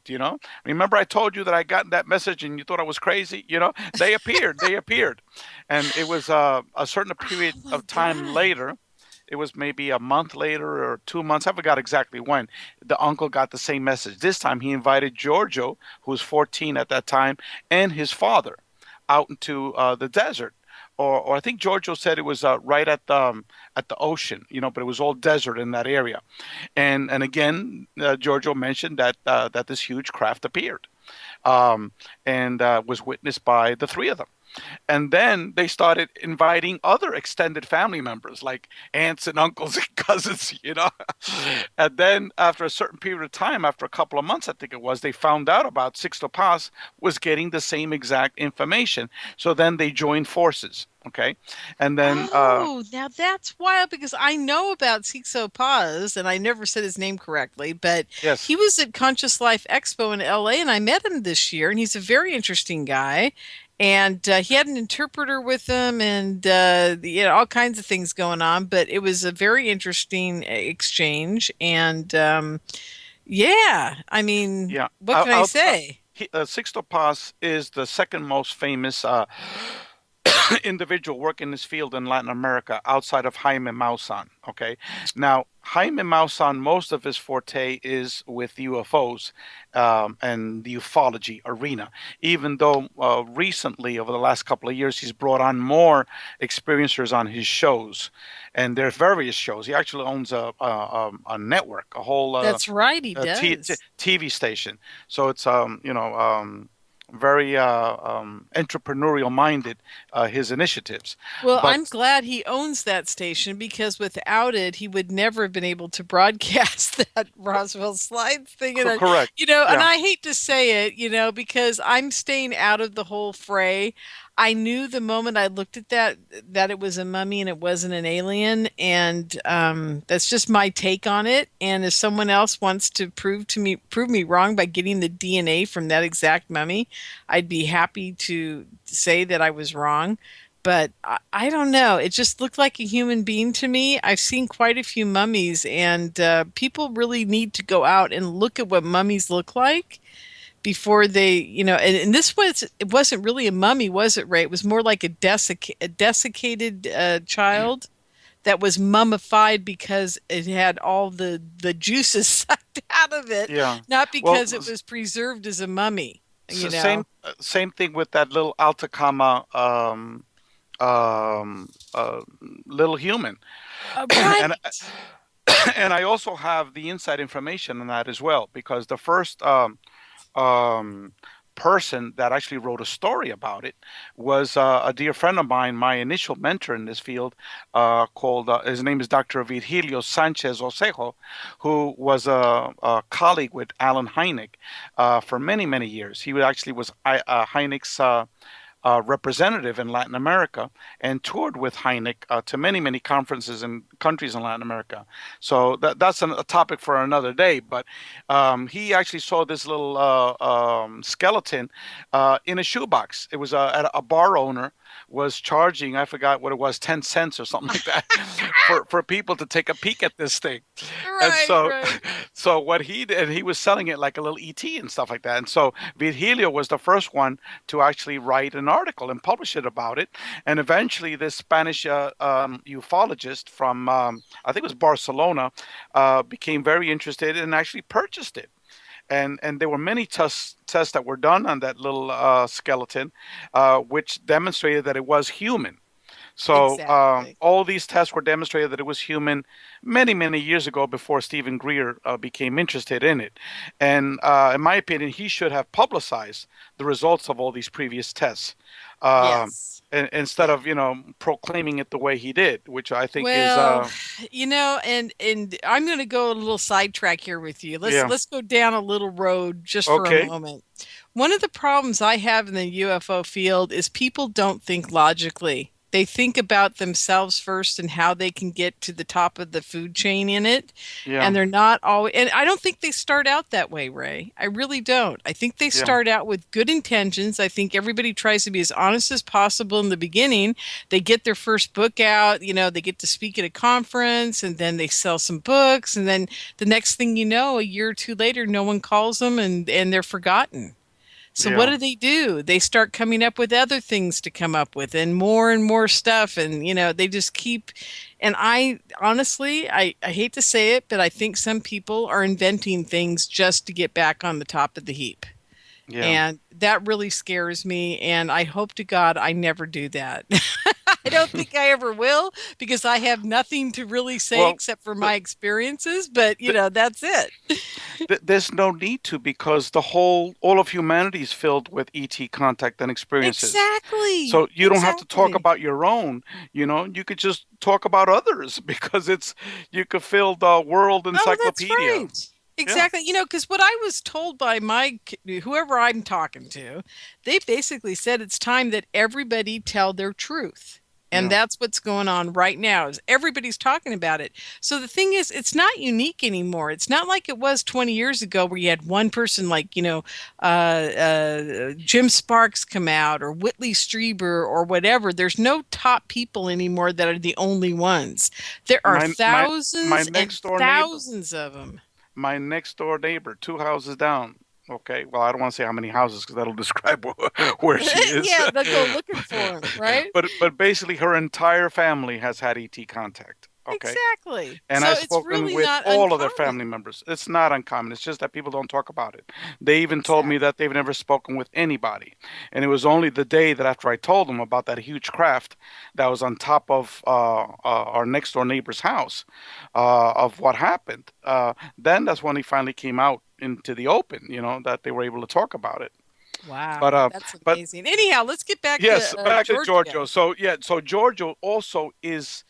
Remember I told you that I got that message and you thought I was crazy? They appeared." And it was a certain period of time later. It was maybe a month later or 2 months. I forgot exactly when. The uncle got the same message. This time he invited Giorgio, who was 14 at that time, and his father out into the desert. Or I think Giorgio said it was right at the ocean, but it was all desert in that area. And again, Giorgio mentioned that this huge craft appeared, and was witnessed by the 3 of them. And then they started inviting other extended family members, like aunts and uncles and cousins, And then after a certain period of time, after a couple of months, I think it was, they found out about Sixto Paz was getting the same exact information. So then they joined forces. Okay. And then now that's wild, because I know about Sixto Paz, and I never said his name correctly, but yes, he was at Conscious Life Expo in LA, and I met him this year, and he's a very interesting guy. And he had an interpreter with him, and all kinds of things going on. But it was a very interesting exchange. And what can I say? Sixto Paz is the second most famous individual working in this field in Latin America outside of Jaime Maussan. Okay. Now, Jaime Maussan, most of his forte is with UFOs and the ufology arena, even though recently, over the last couple of years, he's brought on more experiencers on his shows. And there are various shows. He actually owns a network, a whole That's right, he does. TV station. So it's very entrepreneurial minded, his initiatives. Well, But I'm glad he owns that station because without it, he would never have been able to broadcast that Roswell Slides thing. And correct. and Yeah. I hate to say it, because I'm staying out of the whole fray. I knew the moment I looked at that it was a mummy and it wasn't an alien, and that's just my take on it. And if someone else wants to prove me wrong by getting the DNA from that exact mummy, I'd be happy to say that I was wrong. But I don't know. It just looked like a human being to me. I've seen quite a few mummies, and people really need to go out and look at what mummies look like before they, and it wasn't really a mummy, was it, Ray? It was more like a desiccated child that was mummified because it had all the juices sucked out of it, Yeah. not because it was preserved as a mummy. Same thing with that little Altacama little human. Right. And and I also have the inside information on that as well, because the first person that actually wrote a story about it was a dear friend of mine, my initial mentor in this field, called his name is Dr. Virgilio Sanchez Osejo, who was a colleague with Alan Hynek for many years. He actually was Hynek's representative in Latin America and toured with Hynek to many conferences in countries in Latin America. So that's a topic for another day. But he actually saw this little skeleton in a shoebox. It was at a bar owner was charging, I forgot what it was, 10 cents or something like that for people to take a peek at this thing. And so what he did, he was selling it like a little ET and stuff like that. And so Virgilio was the first one to actually write an article and publish it about it. And eventually this Spanish ufologist from, I think it was Barcelona, became very interested and actually purchased it. And there were many tests that were done on that little skeleton, which demonstrated that it was human. So all these tests were demonstrated that it was human many years ago, before Stephen Greer became interested in it. And in my opinion, he should have publicized the results of all these previous tests. Instead of proclaiming it the way he did, which I think is and I'm going to go a little sidetrack here with you. Let's go down a little road just for a moment. One of the problems I have in the UFO field is people don't think logically. They think about themselves first and how they can get to the top of the food chain in it. Yeah. And they're not always, and I don't think they start out that way, Ray. I really don't. I think they start out with good intentions. I think everybody tries to be as honest as possible in the beginning. They get their first book out, they get to speak at a conference, and then they sell some books. And then the next thing you know, a year or two later, no one calls them and they're forgotten. So what do? They start coming up with other things to come up with and more stuff. And, they just keep. And I honestly, I hate to say it, but I think some people are inventing things just to get back on the top of the heap. Yeah. And that really scares me. And I hope to God I never do that. I don't think I ever will, because I have nothing to really say except for my experiences. But, that's it. There's no need to, because all of humanity is filled with ET contact and experiences. Exactly. So you don't have to talk about your own, you could just talk about others, because you could fill the world encyclopedia. Oh, that's right. Exactly. Because what I was told by whoever I'm talking to, they basically said it's time that everybody tell their truth. And that's what's going on right now, is everybody's talking about it. So the thing is, it's not unique anymore. It's not like it was 20 years ago where you had one person like, Jim Sparks come out, or Whitley Strieber or whatever. There's no top people anymore that are the only ones. There are thousands and thousands of them. My next door neighbor, 2 houses down. Okay, well, I don't want to say how many houses, because that'll describe where she is. Yeah, they'll go looking for him, right? But basically, her entire family has had ET contact. Okay. Exactly. And I've spoken with all of their family members. It's not uncommon. It's just that people don't talk about it. They even told me that they've never spoken with anybody. And it was only the day that after I told them about that huge craft that was on top of our next door neighbor's house, of what happened, then that's when he finally came out into the open, that they were able to talk about it. Wow, that's amazing. Anyhow, let's get back Yes, to back to Giorgio. Giorgio. So Giorgio also is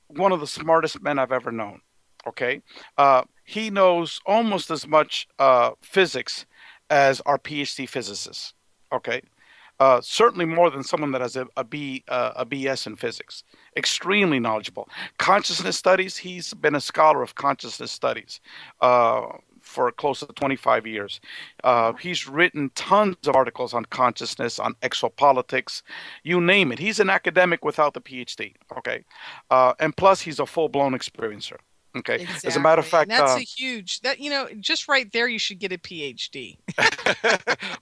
one of the smartest men I've ever known. Okay, he knows almost as much physics as our PhD physicists. Okay, certainly more than someone that has a BS in physics. Extremely knowledgeable. Consciousness studies. He's been a scholar of consciousness studies for close to 25 years. He's written tons of articles on consciousness, on exopolitics, you name it. He's an academic without the PhD. Okay, and plus he's a full-blown experiencer. Okay. Exactly. As a matter of fact, and that's a huge just right there. You should get a PhD.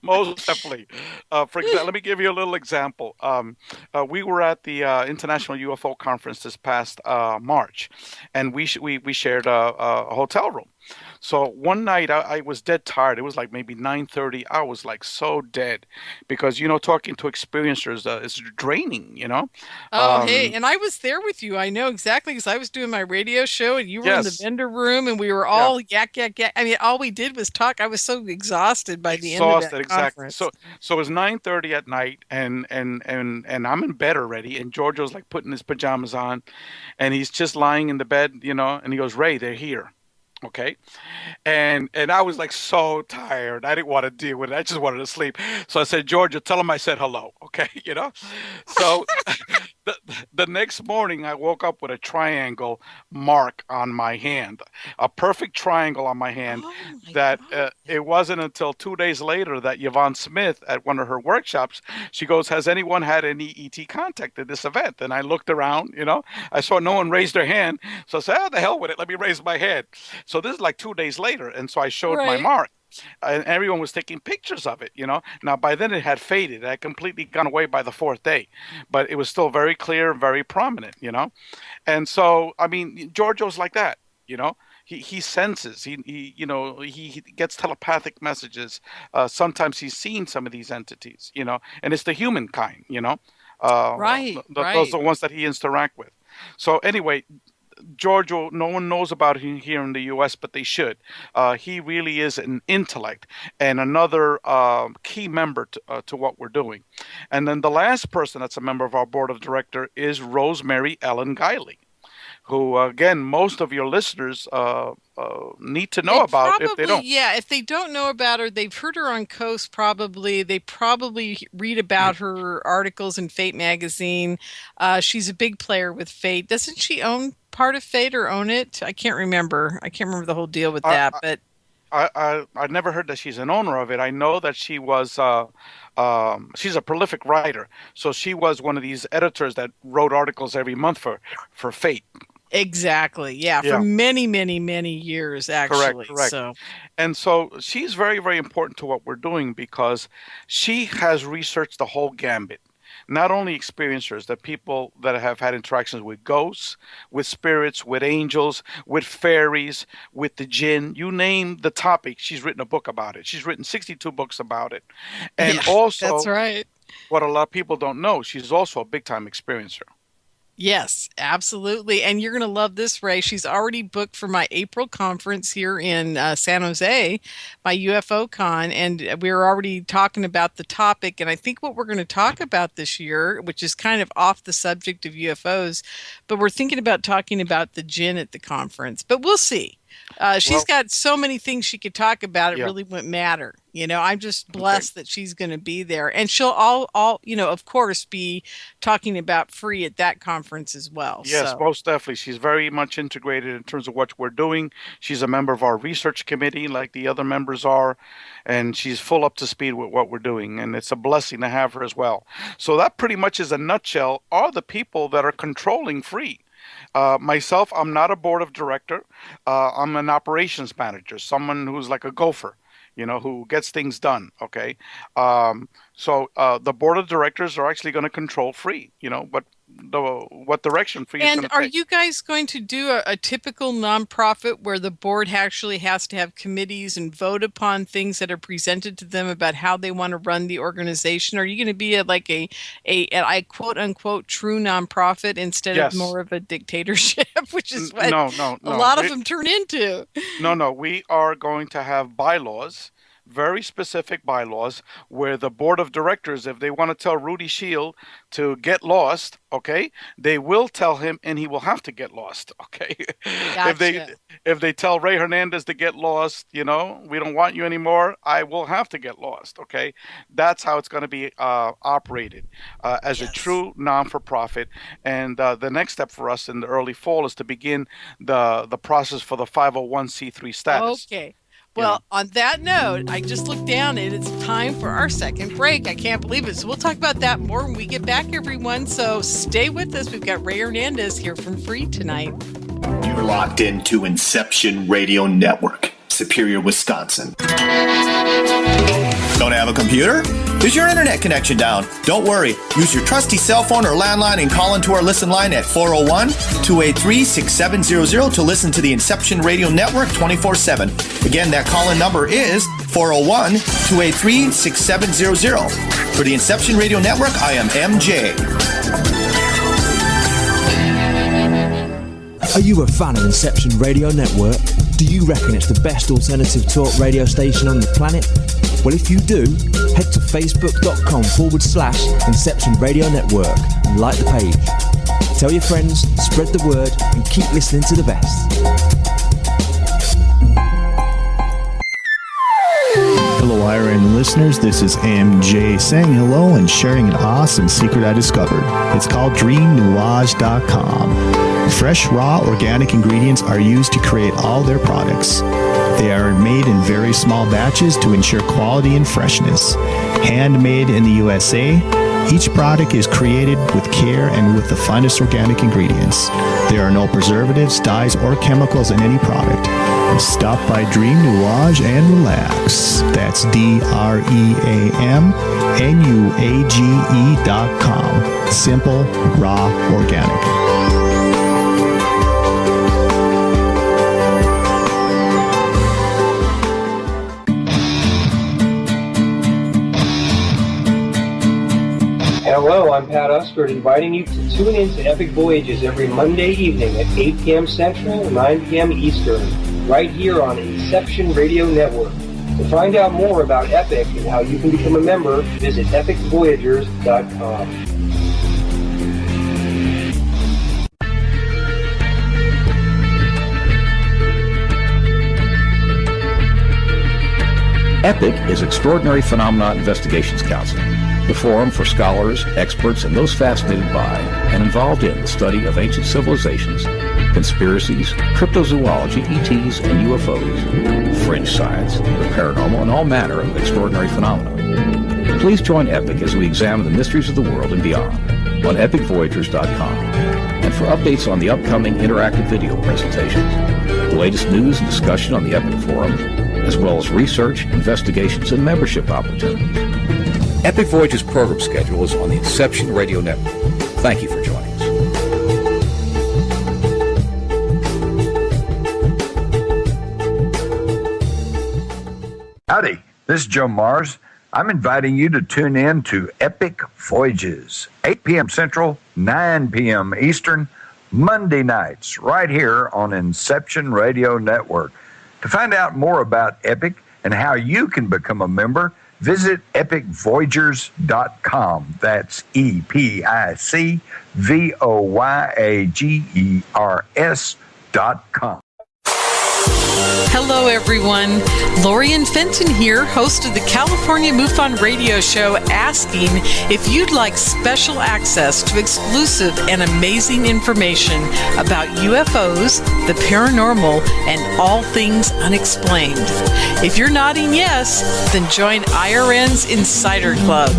most definitely. For example, let me give you a little example. We were at the International UFO Conference this past March, and we shared a hotel room. So one night I was dead tired. It was like maybe 9:30. I was like so dead because talking to experiencers is draining. Oh, hey, and I was there with you. I know exactly because I was doing my radio show and you were in the vendor room and we were all yak. I mean, all we did was talk. I was so exhausted by the end of that conference. So it was 9:30 at night and I'm in bed already and Giorgio's like putting his pajamas on and he's just lying in the bed, and he goes, "Ray, they're here." Okay. And I was like so tired. I didn't want to deal with it. I just wanted to sleep. So I said, "Georgia, tell him I said hello." Okay. So the next morning I woke up with a triangle mark on my hand, a perfect triangle on my hand it wasn't until 2 days later that Yvonne Smith at one of her workshops, she goes, "Has anyone had any ET contact at this event?" And I looked around, I saw no one raised their hand. So I said, the hell with it. Let me raise my hand. So this is like 2 days later. And so I showed my mark and everyone was taking pictures of it, Now by then it had faded. It had completely gone away by the fourth day, but it was still very clear, very prominent, And so, I mean, Giorgio's like that, He senses, he gets telepathic messages. Sometimes he's seen some of these entities, and it's the human kind, Those are the ones that he interact with. So anyway, Giorgio, no one knows about him here in the U.S., but they should. He really is an intellect and another key member to what we're doing. And then the last person that's a member of our board of directors is Rosemary Ellen Guiley, who, again, most of your listeners need to know about if they don't. Yeah, if they don't know about her, they've heard her on Coast probably. They probably read about her articles in Fate magazine. She's a big player with Fate. Doesn't she own part of Fate or own it? I can't remember. I can't remember the whole deal with that. But I never heard that she's an owner of it. I know that she was she's a prolific writer. So she was one of these editors that wrote articles every month for Fate. Exactly. Yeah, for many, many, many years, actually. Correct. And so she's very, very important to what we're doing because she has researched the whole gambit. Not only experiencers, the people that have had interactions with ghosts, with spirits, with angels, with fairies, with the jinn, you name the topic, she's written a book about it. She's written 62 books about it. And also, that's right. What a lot of people don't know, she's also a big-time experiencer. Yes, absolutely. And you're going to love this, Ray. She's already booked for my April conference here in San Jose, my UFO Con. And we're already talking about the topic. And I think what we're going to talk about this year, which is kind of off the subject of UFOs, but we're thinking about talking about the jinn at the conference. But we'll see. She's got so many things she could talk about. It really wouldn't matter. I'm just blessed that she's going to be there, and she'll all, of course, be talking about F.R.E.E. at that conference as well. Yes, most definitely. She's very much integrated in terms of what we're doing. She's a member of our research committee, like the other members are, and she's full up to speed with what we're doing. And it's a blessing to have her as well. So that pretty much is a nutshell. Are the people that are controlling F.R.E.E. Myself, I'm not a board of director. I'm an operations manager, someone who's like a gopher, who gets things done. Okay. So the board of directors are actually going to control F.R.E.E., what direction F.R.E.E. is going to take. And are you guys going to do a typical nonprofit where the board actually has to have committees and vote upon things that are presented to them about how they want to run the organization? Are you going to be a quote unquote true nonprofit instead of more of a dictatorship, which is what a lot of them turn into? No. We are going to have bylaws, very specific bylaws where the board of directors, if they want to tell Rudy Shield to get lost, okay, they will tell him, and he will have to get lost, okay? Gotcha. If they tell Rey Hernandez to get lost, we don't want you anymore, I will have to get lost, okay? That's how it's going to be operated as a true non-for-profit. And the next step for us in the early fall is to begin the process for the 501c3 status. Okay. Well, on that note, I just looked down and it's time for our second break. I can't believe it. So we'll talk about that more when we get back, everyone. So stay with us. We've got Rey Hernandez here from F.R.E.E tonight. You're locked into Inception Radio Network, Superior, Wisconsin. Don't have a computer? Is your internet connection down? Don't worry. Use your trusty cell phone or landline and call into our listen line at 401-283-6700 to listen to the Inception Radio Network 24/7. Again, that call-in number is 401-283-6700. For the Inception Radio Network, I am MJ. Are you a fan of Inception Radio Network? Do you reckon it's the best alternative talk radio station on the planet? Well, if you do, head to facebook.com/Inception Radio Network and like the page. Tell your friends, spread the word, and keep listening to the best. Hello, IRN listeners. This is MJ saying hello and sharing an awesome secret I discovered. It's called DreamNuage.com. Fresh, raw, organic ingredients are used to create all their products. They are made in very small batches to ensure quality and freshness. Handmade in the USA, each product is created with care and with the finest organic ingredients. There are no preservatives, dyes, or chemicals in any product. Stop by Dream Nuage and relax. That's DreamNuage.com. Simple, raw, organic. Hello, I'm Pat Usford, inviting you to tune in to Epic Voyages every Monday evening at 8 p.m. Central, 9 p.m. Eastern, right here on Inception Radio Network. To find out more about Epic and how you can become a member, visit epicvoyagers.com. EPIC is Extraordinary Phenomena Investigations Council, the forum for scholars, experts, and those fascinated by and involved in the study of ancient civilizations, conspiracies, cryptozoology, ETs, and UFOs, fringe science, the paranormal, and all manner of extraordinary phenomena. Please join EPIC as we examine the mysteries of the world and beyond on epicvoyagers.com. And for updates on the upcoming interactive video presentations, the latest news and discussion on the EPIC forum, as well as research, investigations, and membership opportunities. Epic Voyages program schedule is on the Inception Radio Network. Thank you for joining us. Howdy, this is Joe Mars. I'm inviting you to tune in to Epic Voyages, 8 p.m. Central, 9 p.m. Eastern, Monday nights, right here on Inception Radio Network. To find out more about Epic and how you can become a member, visit epicvoyagers.com. That's epicvoyagers.com. Hello, everyone. Lorien Fenton here, host of the California MUFON Radio Show, asking if you'd like special access to exclusive and amazing information about UFOs, the paranormal, and all things unexplained. If you're nodding yes, then join IRN's Insider Club.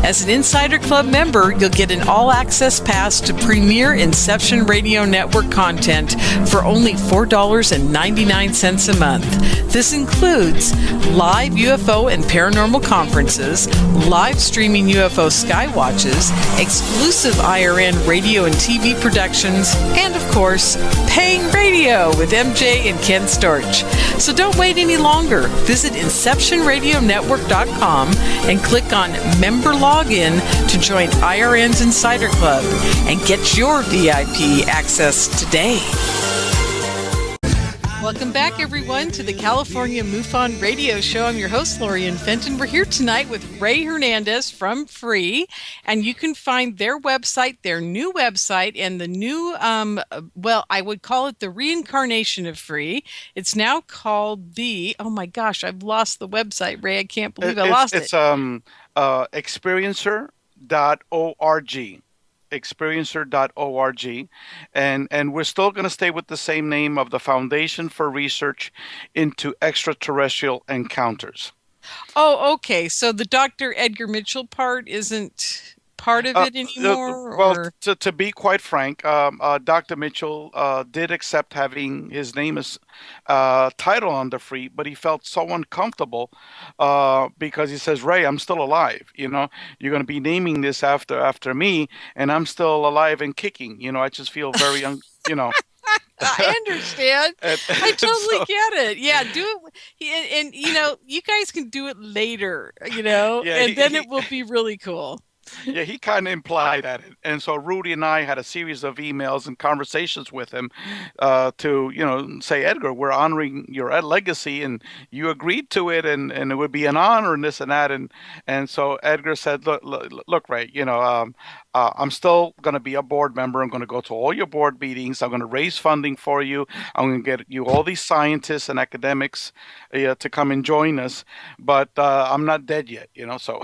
As an Insider Club member, you'll get an all-access pass to premier Inception Radio Network content for only $4.99 a month. This includes live UFO and paranormal conferences, live streaming UFO skywatches, exclusive IRN radio and TV productions, and of course, paying radio with MJ and Ken Storch. So don't wait any longer. Visit InceptionRadioNetwork.com and click on Member Login to join IRN's Insider Club and get your VIP access today. Welcome back, everyone, to the California MUFON Radio Show. I'm your host, Lorien Fenton. We're here tonight with Rey Hernandez from F.R.E.E., and you can find their website, their new website, and the new, I would call it the reincarnation of F.R.E.E. It's now called oh my gosh, I've lost the website, Rey. I can't believe I lost it. It's experiencer.org. experiencer.org, and we're still going to stay with the same name of the Foundation for Research into Extraterrestrial Encounters. Oh, okay. So the Dr. Edgar Mitchell part isn't part of it anymore? Well, to be quite frank, Dr. Mitchell did accept having his name as title on the F.R.E.E., but he felt so uncomfortable because he says, Rey, I'm still alive. You're going to be naming this after me, and I'm still alive and kicking. I just feel very I understand. I totally get it. Yeah, do it. And you guys can do it later, and then it will be really cool. Yeah, he kind of implied that. And so Rudy and I had a series of emails and conversations with him to, say, Edgar, we're honoring your legacy, and you agreed to it, and it would be an honor and this and that. And so Edgar said, look, Rey, I'm still going to be a board member. I'm going to go to all your board meetings. I'm going to raise funding for you. I'm going to get you all these scientists and academics to come and join us. But I'm not dead yet, so.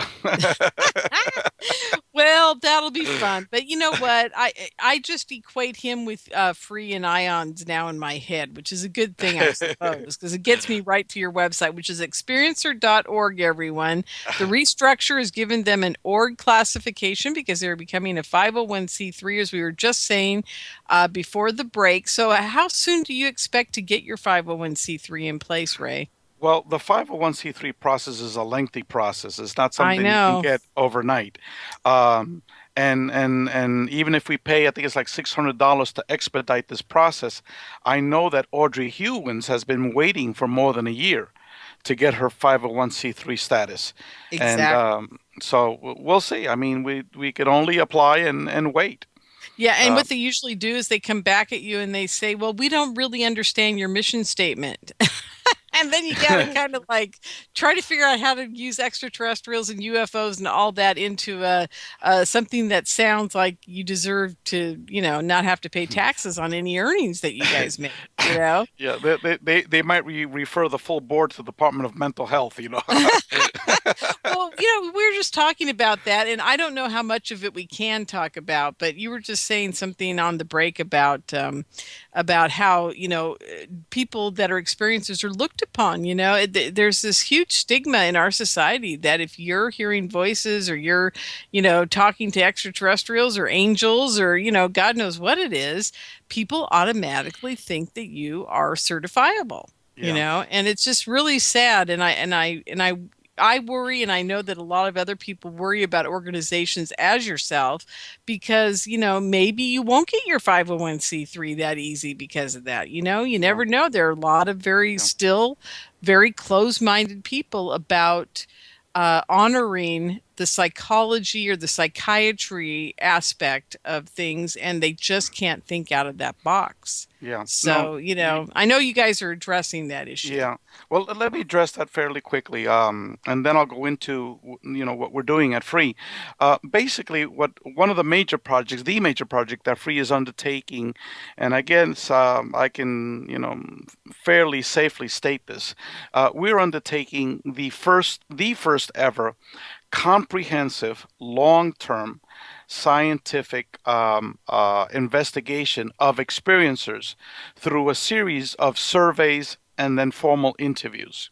Well, that'll be fun. But you know what? I just equate him with F.R.E.E. and ions now in my head, which is a good thing, I suppose, because it gets me right to your website, which is experiencer.org, everyone. The restructure has given them an org classification because they're becoming a 501c3, as we were just saying before the break. So how soon do you expect to get your 501c3 in place, Rey? Well, the 501c3 process is a lengthy process. It's not something you can get overnight. And even if we pay, I think it's like $600 to expedite this process, I know that Audrey Hewins has been waiting for more than a year to get her 501c3 status. Exactly. And so we'll see. I mean, we could only apply and wait. Yeah, and what they usually do is they come back at you and they say, well, we don't really understand your mission statement. And then you got to kind of like try to figure out how to use extraterrestrials and UFOs and all that into something that sounds like you deserve to, not have to pay taxes on any earnings that you guys make, Yeah, they might refer the full board to the Department of Mental Health, Well, we were just talking about that, and I don't know how much of it we can talk about, but you were just saying something on the break about how, people that are experiencers are looked upon. There's this huge stigma in our society that if you're hearing voices or you're, talking to extraterrestrials or angels or, God knows what it is, people automatically think that you are certifiable, and it's just really sad. And I worry, and I know that a lot of other people worry about organizations as yourself because, maybe you won't get your 501c3 that easy because of that. You never know. There are a lot of still very close-minded people about honoring the psychology or the psychiatry aspect of things, and they just can't think out of that box. Yeah. So, I know you guys are addressing that issue. Yeah. Well, let me address that fairly quickly, and then I'll go into, what we're doing at F.R.E.E. Basically, one of the major project that F.R.E.E. is undertaking, and I guess I can, fairly safely state this, we're undertaking the first ever comprehensive, long-term scientific investigation of experiencers through a series of surveys and then formal interviews.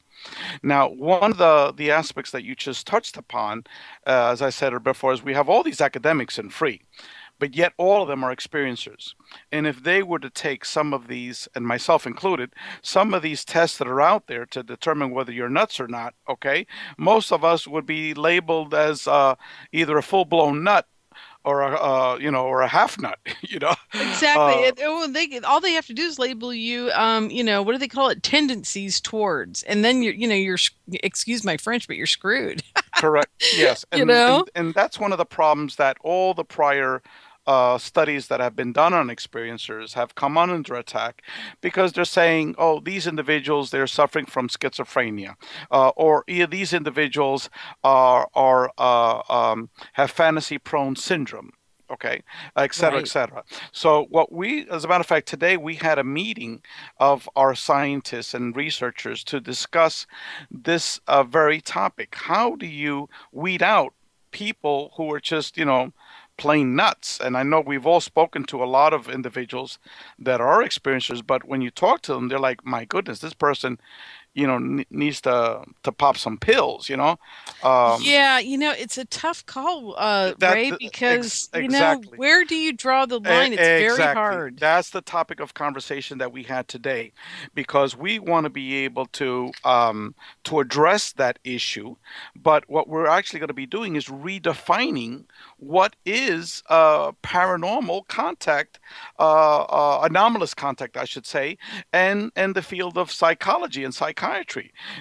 Now, one of the aspects that you just touched upon, as I said before, is we have all these academics in F.R.E.E., but yet all of them are experiencers. And if they were to take some of these, and myself included, some of these tests that are out there to determine whether you're nuts or not, okay, most of us would be labeled as either a full-blown nut or a half nut, Exactly. All they have to do is label you, what do they call it? Tendencies towards, and then you're excuse my French, but you're screwed. Correct. Yes. And that's one of the problems that all the prior studies that have been done on experiencers have come under attack because they're saying, oh, these individuals, they're suffering from schizophrenia, or these individuals have fantasy-prone syndrome. Okay, et cetera, et cetera. So as a matter of fact, today we had a meeting of our scientists and researchers to discuss this very topic. How do you weed out people who are just, plain nuts? And I know we've all spoken to a lot of individuals that are experiencers, but when you talk to them, they're like, my goodness, this person needs to pop some pills, Yeah, it's a tough call, Ray, because, exactly. Where do you draw the line? It's very hard. That's the topic of conversation that we had today, because we want to be able to address that issue. But what we're actually going to be doing is redefining what is paranormal contact, anomalous contact, I should say, and the field of psychology and psychiatry.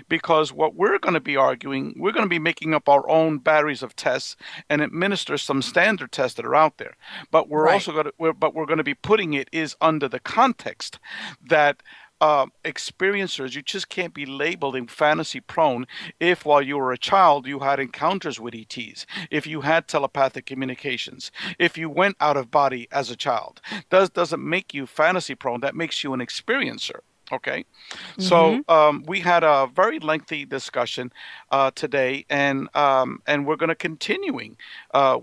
Because what we're going to be arguing, we're going to be making up our own batteries of tests and administer some standard tests that are out there. But we're also going to be putting it is under the context that experiencers, you just can't be labeled in fantasy prone if while you were a child you had encounters with ETs, if you had telepathic communications, if you went out of body as a child. Doesn't make you fantasy prone, that makes you an experiencer. Okay, so we had a very lengthy discussion today, and we're going to continuing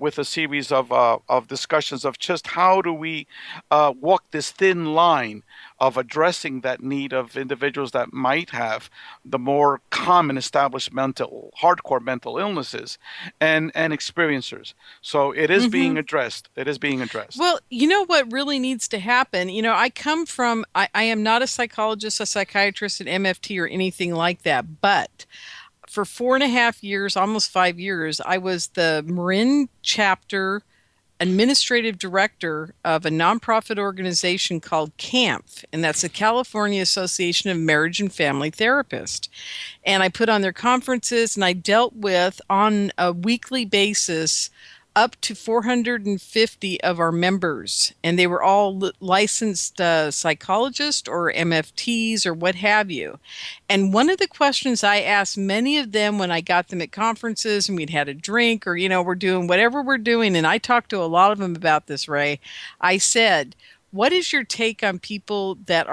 with a series of discussions of just how do we walk this thin line of addressing that need of individuals that might have the more common established hardcore mental illnesses and experiencers. So it is being addressed. It is being addressed. Well, what really needs to happen, I come from, I am not a psychologist, a psychiatrist, an MFT or anything like that, but for 4.5 years, almost 5 years, I was the Marin chapter administrative director of a nonprofit organization called CAMF, and that's the California Association of Marriage and Family Therapists. And I put on their conferences, and I dealt with, on a weekly basis, up to 450 of our members, and they were all licensed psychologists or MFTs or what have you. And one of the questions I asked many of them when I got them at conferences and we'd had a drink or, we're doing whatever we're doing, and I talked to a lot of them about this, Ray, I said, what is your take on people that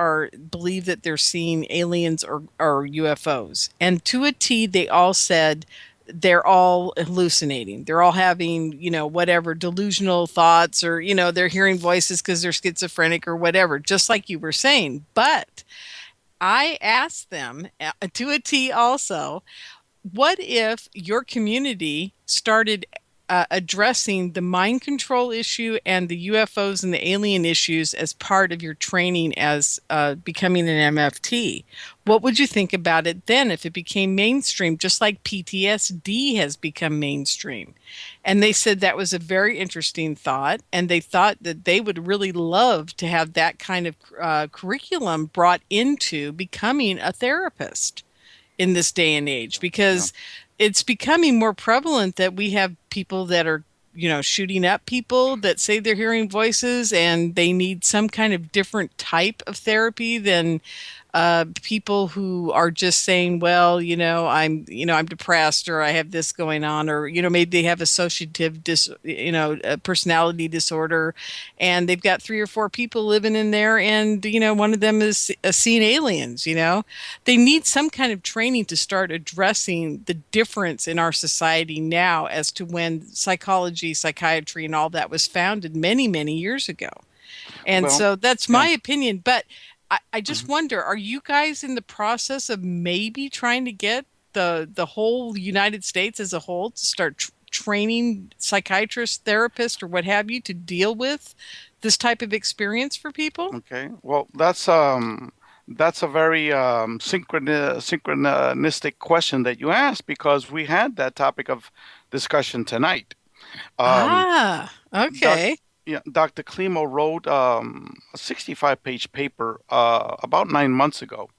believe that they're seeing aliens or UFOs? And to a T, they all said, they're all hallucinating. They're all having, whatever delusional thoughts or, they're hearing voices because they're schizophrenic or whatever, just like you were saying. But I asked them to a T also, what if your community started addressing the mind control issue and the UFOs and the alien issues as part of your training as becoming an MFT? What would you think about it then if it became mainstream, just like PTSD has become mainstream? And they said that was a very interesting thought, and they thought that they would really love to have that kind of curriculum brought into becoming a therapist in this day and age, because it's becoming more prevalent that we have people that are, shooting up people that say they're hearing voices, and they need some kind of different type of therapy than people who are just saying, well, I'm depressed, or I have this going on, or, maybe they have associative a personality disorder, and they've got 3 or 4 people living in there, and, one of them is seeing aliens, They need some kind of training to start addressing the difference in our society now as to when psychology, psychiatry, and all that was founded many, many years ago. And so that's my opinion, but I just wonder, are you guys in the process of maybe trying to get the whole United States as a whole to start training psychiatrists, therapists, or what have you to deal with this type of experience for people? Okay, well, that's a very synchronistic question that you asked, because we had that topic of discussion tonight. Okay. Dr. Klimo wrote a 65-page paper about 9 months ago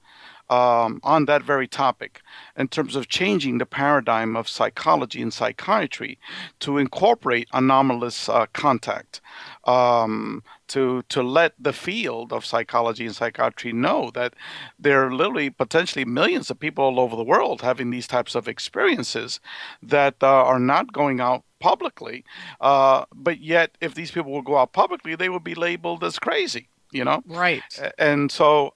on that very topic in terms of changing the paradigm of psychology and psychiatry to incorporate anomalous contact, to let the field of psychology and psychiatry know that there are literally potentially millions of people all over the world having these types of experiences that are not going out publicly, but yet if these people would go out publicly, they would be labeled as crazy. Right. And so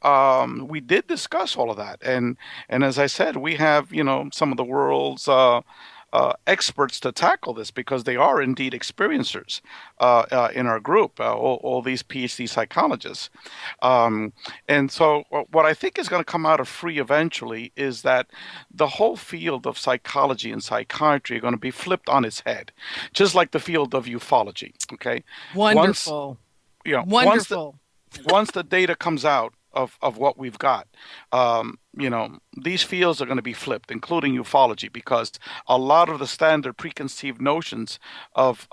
we did discuss all of that, and as I said, we have some of the world's experts to tackle this, because they are indeed experiencers in our group, all these Ph.D. psychologists. And so what I think is going to come out of F.R.E.E. eventually is that the whole field of psychology and psychiatry are going to be flipped on its head, just like the field of ufology. Okay. Wonderful. Wonderful. Once the data comes out of what we've got, these fields are going to be flipped, including ufology, because a lot of the standard preconceived notions of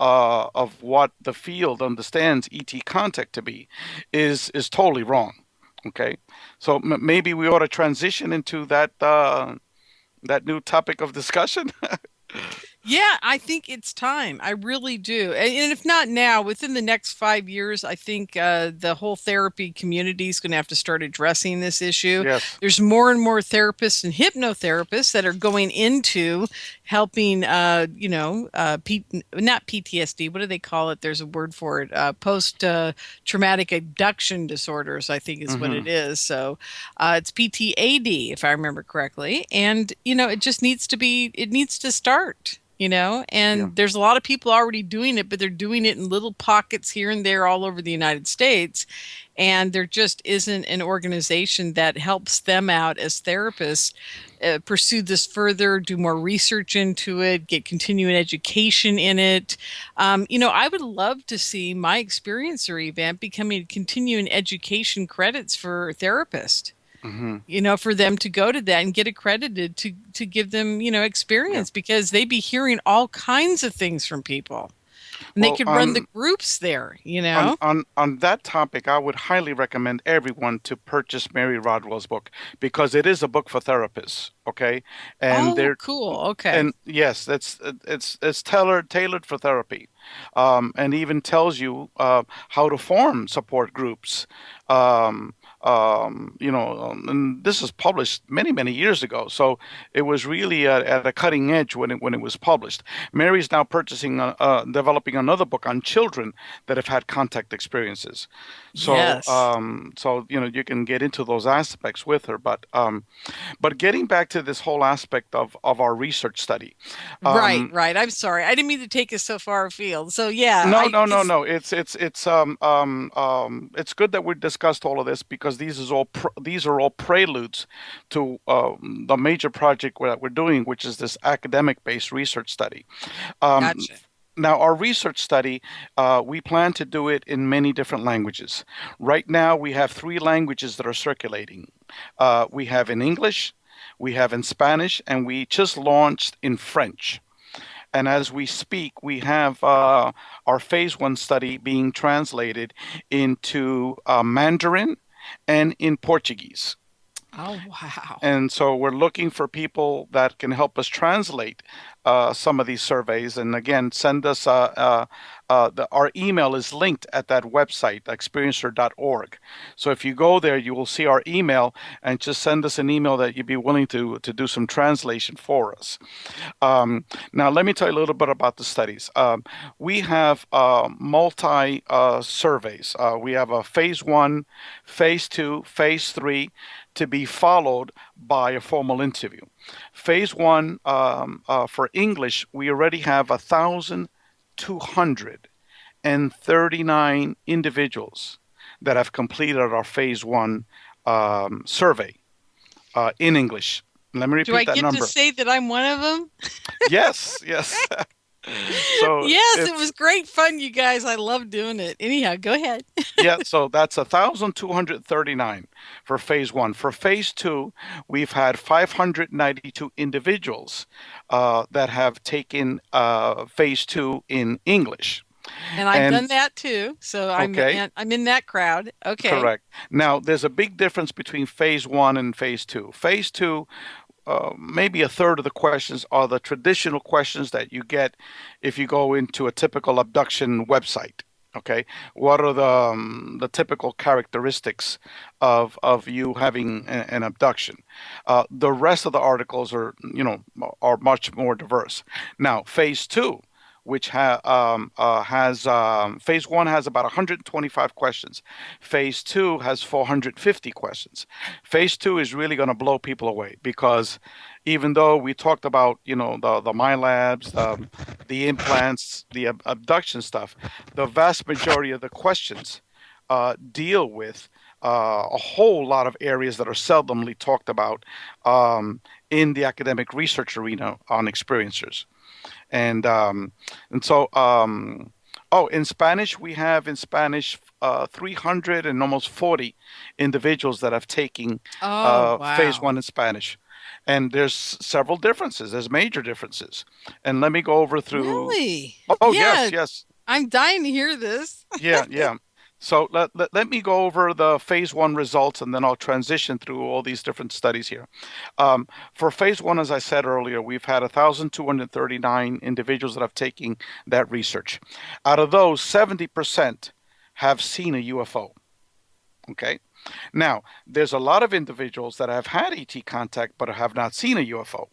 what the field understands ET contact to be is totally wrong. Okay, so maybe we ought to transition into that new topic of discussion. Yeah, I think it's time. I really do. And if not now, within the next 5 years, I think the whole therapy community is going to have to start addressing this issue. Yes. There's more and more therapists and hypnotherapists that are going into helping, not PTSD. What do they call it? There's a word for it. Post-traumatic abduction disorders, I think is what it is. So it's PTAD, if I remember correctly. And, it just needs to start. There's a lot of people already doing it, but they're doing it in little pockets here and there all over the United States. And there just isn't an organization that helps them out as therapists pursue this further, do more research into it, get continuing education in it. I would love to see my experiencer event becoming continuing education credits for therapists. For them to go to that and get accredited to give them, experience, because they'd be hearing all kinds of things from people. And they could run the groups there, On that topic, I would highly recommend everyone to purchase Mary Rodwell's book, because it is a book for therapists. Okay. And they're cool. Okay. And yes, it's tailored for therapy. And even tells you how to form support groups. And this was published many, many years ago. So it was really at a cutting edge when it was published. Mary's now developing another book on children that have had contact experiences. So, yes. You can get into those aspects with her. But getting back to this whole aspect of our research study. Right. I'm sorry. I didn't mean to take us so far afield. So yeah. No. It's good that we discussed all of this, because these are all preludes to the major project that we're doing, which is this academic-based research study. Gotcha. Now, our research study, we plan to do it in many different languages. Right now, we have 3 languages that are circulating. We have in English, we have in Spanish, and we just launched in French. And as we speak, we have our phase 1 study being translated into Mandarin and in Portuguese. Oh, wow. And so we're looking for people that can help us translate some of these surveys. And again, send us our email is linked at that website, experiencer.org. So if you go there, you will see our email, and just send us an email that you'd be willing to do some translation for us. Now, let me tell you a little bit about the studies. We have multi surveys. We have a phase 1, phase 2, phase 3, to be followed by a formal interview. Phase 1 for English, we already have 1,239 individuals that have completed our phase 1 survey in English. Let me repeat that number. Do I get to say that I'm one of them? Yes. So yes, it was great fun, you guys. I love doing it. Anyhow, go ahead. Yeah, so that's 1,239 for phase 1. For phase 2, we've had 592 individuals that have taken phase 2 in English. And I've done that too. So I'm in that crowd. Okay. Correct. Now, there's a big difference between phase 1 and phase 2. Phase 2, maybe a third of the questions are the traditional questions that you get if you go into a typical abduction website. Okay, what are the typical characteristics of you having an abduction? The rest of the articles are much more diverse. Now, phase 2, which has phase 1 has about 125 questions. Phase 2 has 450 questions. Phase 2 is really going to blow people away because even though we talked about the MyLabs, the implants, the abduction stuff, the vast majority of the questions deal with a whole lot of areas that are seldomly talked about in the academic research arena on experiencers. And so in Spanish, we have 300 and almost 40 individuals that have taken phase 1 in Spanish. And there's several differences. There's major differences. And let me go over through. Really? Oh, yeah, yes. I'm dying to hear this. Yeah. So let me go over the phase 1 results, and then I'll transition through all these different studies here. For phase 1, as I said earlier, we've had 1,239 individuals that have taken that research. Out of those, 70% have seen a UFO. Okay. Now, there's a lot of individuals that have had ET contact but have not seen a UFO.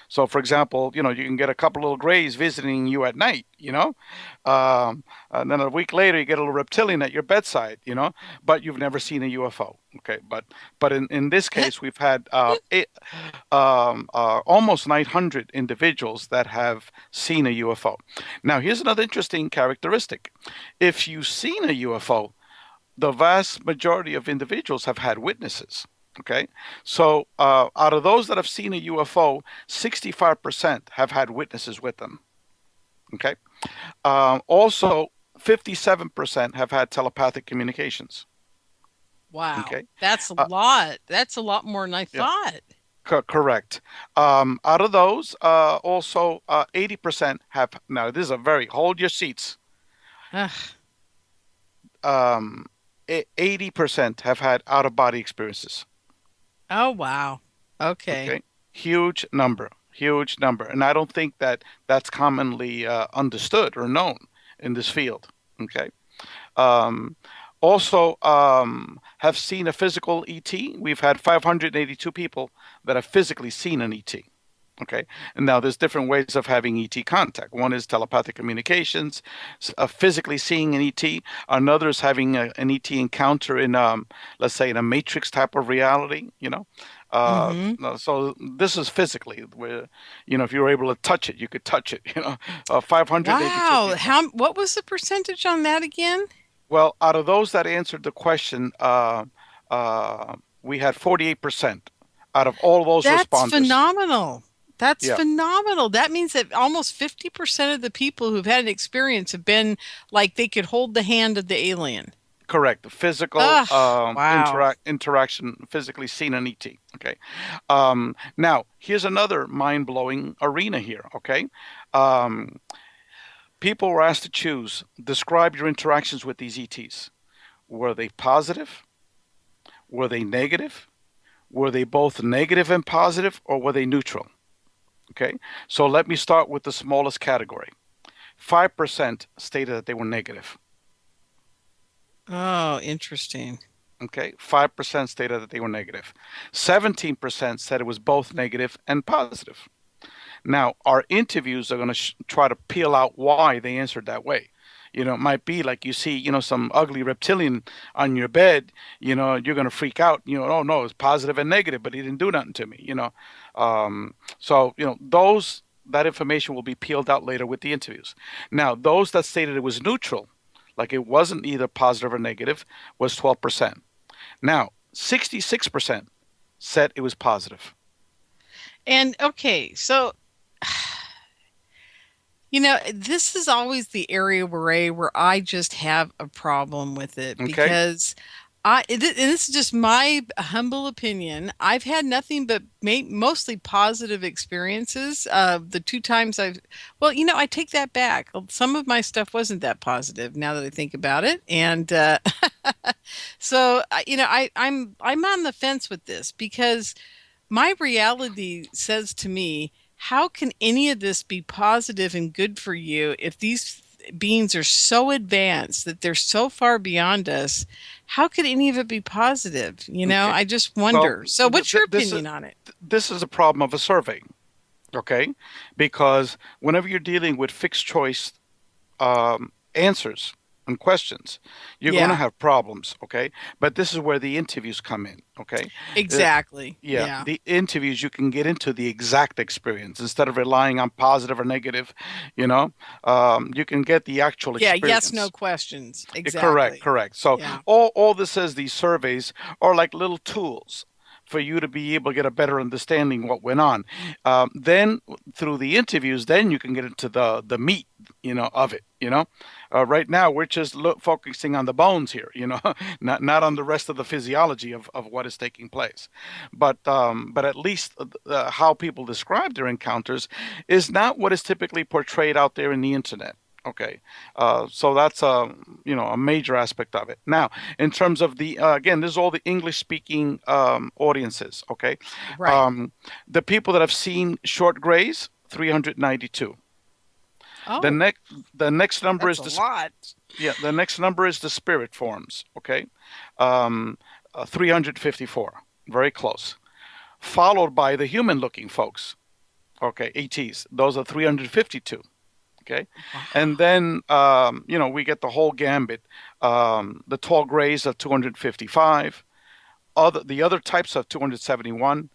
So, for example, you can get a couple little grays visiting you at night, and then a week later you get a little reptilian at your bedside, but you've never seen a UFO. Okay, but in this case, we've had almost 900 individuals that have seen a UFO. Now, here's another interesting characteristic. If you've seen a UFO, the vast majority of individuals have had witnesses. Okay, so out of those that have seen a UFO, 65% have had witnesses with them. Okay, also 57% have had telepathic communications. Wow, okay, that's a lot. That's a lot more than I thought. Correct. Out of those, also 80% have. Now, this is a very hold your seats. 80% have had out-of-body experiences. Oh, wow. Okay. Huge number. And I don't think that that's commonly understood or known in this field. Okay. Also have seen a physical ET. We've had 582 people that have physically seen an ET. Okay, and now there's different ways of having ET contact. One is telepathic communications, physically seeing an ET. Another is having an ET encounter in, let's say, in a matrix type of reality. So this is physically where, if you were able to touch it, you could touch it. 582. Wow, what was the percentage on that again? Well, out of those that answered the question, we had 48% out of all those responders. That's phenomenal. That's phenomenal. That means that almost 50% of the people who've had an experience have been like they could hold the hand of the alien. Correct. Physical interaction, physically seen an ET. Okay. Now, here's another mind-blowing arena here. Okay. People were asked to choose. Describe your interactions with these ETs. Were they positive? Were they negative? Were they both negative and positive, or were they neutral? Okay, so let me start with the smallest category. 5% stated that they were negative. Oh, interesting. Okay, 5% stated that they were negative. 17% said it was both negative and positive. Now, our interviews are going to try to peel out why they answered that way. It might be like you see, some ugly reptilian on your bed, you're going to freak out. Oh, no, it's positive and negative, but he didn't do nothing to me, So, that information will be peeled out later with the interviews. Now, those that stated it was neutral, like it wasn't either positive or negative, was 12%. Now, 66% said it was positive. And, okay, so... this is always the area where I just have a problem with it because And this is just my humble opinion. I've had nothing but mostly positive experiences. The 2 times I take that back. Some of my stuff wasn't that positive now that I think about it. And so, I'm on the fence with this because my reality says to me, how can any of this be positive and good for you if these beings are so advanced that they're so far beyond us? How could any of it be positive? Okay. I just wonder. Well, so what's your opinion on it? This is a problem of a survey, okay? Because whenever you're dealing with fixed choice answers and questions, you're going to have problems, okay? But this is where the interviews come in, okay? Exactly. The interviews, you can get into the exact experience instead of relying on positive or negative, you can get the actual experience. Yes, no questions. Exactly. Correct. So all this says, these surveys are like little tools for you to be able to get a better understanding what went on. Then through the interviews, then you can get into the meat, of it, Right now, we're just focusing on the bones here, not on the rest of the physiology of what is taking place. But at least how people describe their encounters is not what is typically portrayed out there in the internet. Okay, so that's a major aspect of it. Now, in terms of the again, this is all the English-speaking audiences. Okay, right. The people that have seen short grays, 392. Oh, the next number is a lot. Yeah, the next number is the spirit forms. Okay, 354, very close. Followed by the human-looking folks. Okay, ETs. Those are 352. Okay, and then we get the whole gambit. The tall grays are 255. The other types are 271.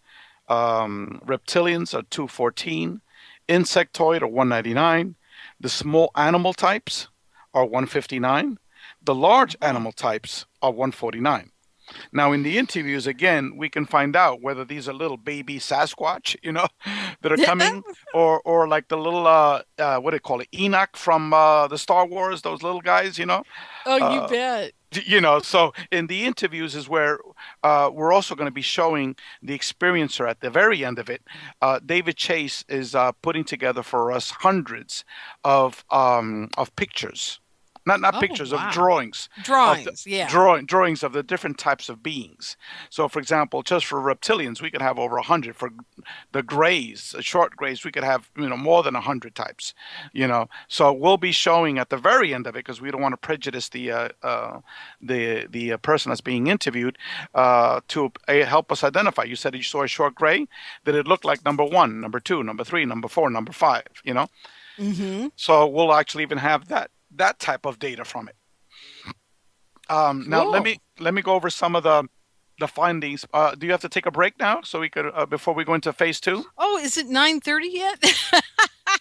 Reptilians are 214. Insectoid are 199. The small animal types are 159. The large animal types are 149. Now, in the interviews, again, we can find out whether these are little baby Sasquatch, that are coming, or like the little, what do you call it, Enoch from the Star Wars, those little guys, Oh, you bet. So in the interviews is where we're also going to be showing the experiencer at the very end of it. David Chase is putting together for us hundreds of pictures. Not pictures, of drawings. Drawings, Drawings of the different types of beings. So, for example, just for reptilians, we could have over 100. For the grays, short grays, we could have more than 100 types. So we'll be showing at the very end of it, because we don't want to prejudice the person that's being interviewed, to help us identify. You said you saw a short gray. Did it look like number 1, number 2, number 3, number 4, number 5? Mm-hmm. So we'll actually even have that type of data from it. Now let me go over some of the findings. Do you have to take a break now so we could before we go into phase 2? Oh, is it 9:30 yet?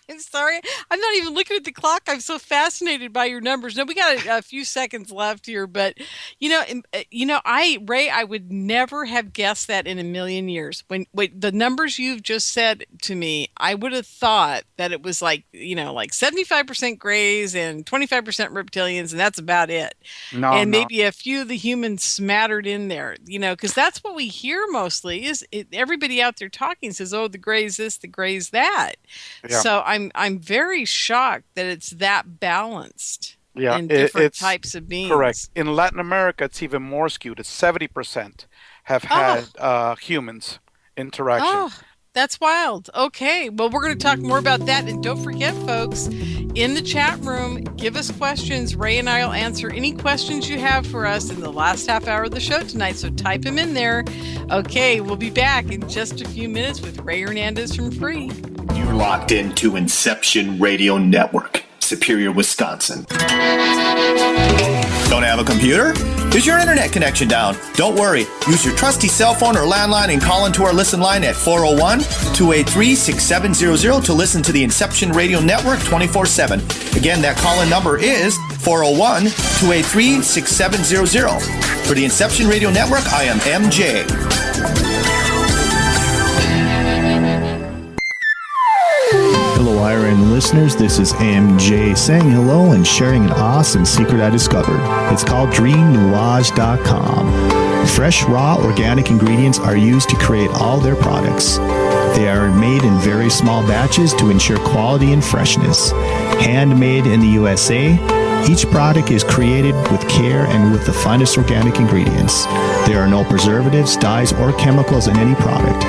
I'm sorry. I'm not even looking at the clock. I'm so fascinated by your numbers. No, we got a few seconds left here, but Ray, I would never have guessed that in a million years. When the numbers you've just said to me, I would have thought that it was like 75% grays and 25% reptilians, and that's about it. Maybe a few of the humans smattered in there, because that's what we hear mostly. Everybody out there talking says, "Oh, the gray's this, the gray's that." Yeah. So I'm very shocked that it's that balanced in different types of beings. Correct. In Latin America, it's even more skewed. It's 70% have had humans interaction. Oh, that's wild. Okay, well, we're going to talk more about that. And don't forget, folks, in the chat room, give us questions. Ray and I will answer any questions you have for us in the last half hour of the show tonight, so type them in there. Okay, we'll be back in just a few minutes with Rey Hernandez from F.R.E.E. You're locked into Inception Radio Network, Superior, Wisconsin. Don't have a computer? Is your internet connection down? Don't worry. Use your trusty cell phone or landline and call into our listen line at 401-283-6700 to listen to the Inception Radio Network 24/7. Again, that call-in number is 401-283-6700. For the Inception Radio Network, I am MJ. Hello, Ira and listeners, this is MJ saying hello and sharing an awesome secret I discovered. It's called DreamNuage.com. Fresh, raw, organic ingredients are used to create all their products. They are made in very small batches to ensure quality and freshness. Handmade in the USA, each product is created with care and with the finest organic ingredients. There are no preservatives, dyes, or chemicals in any product.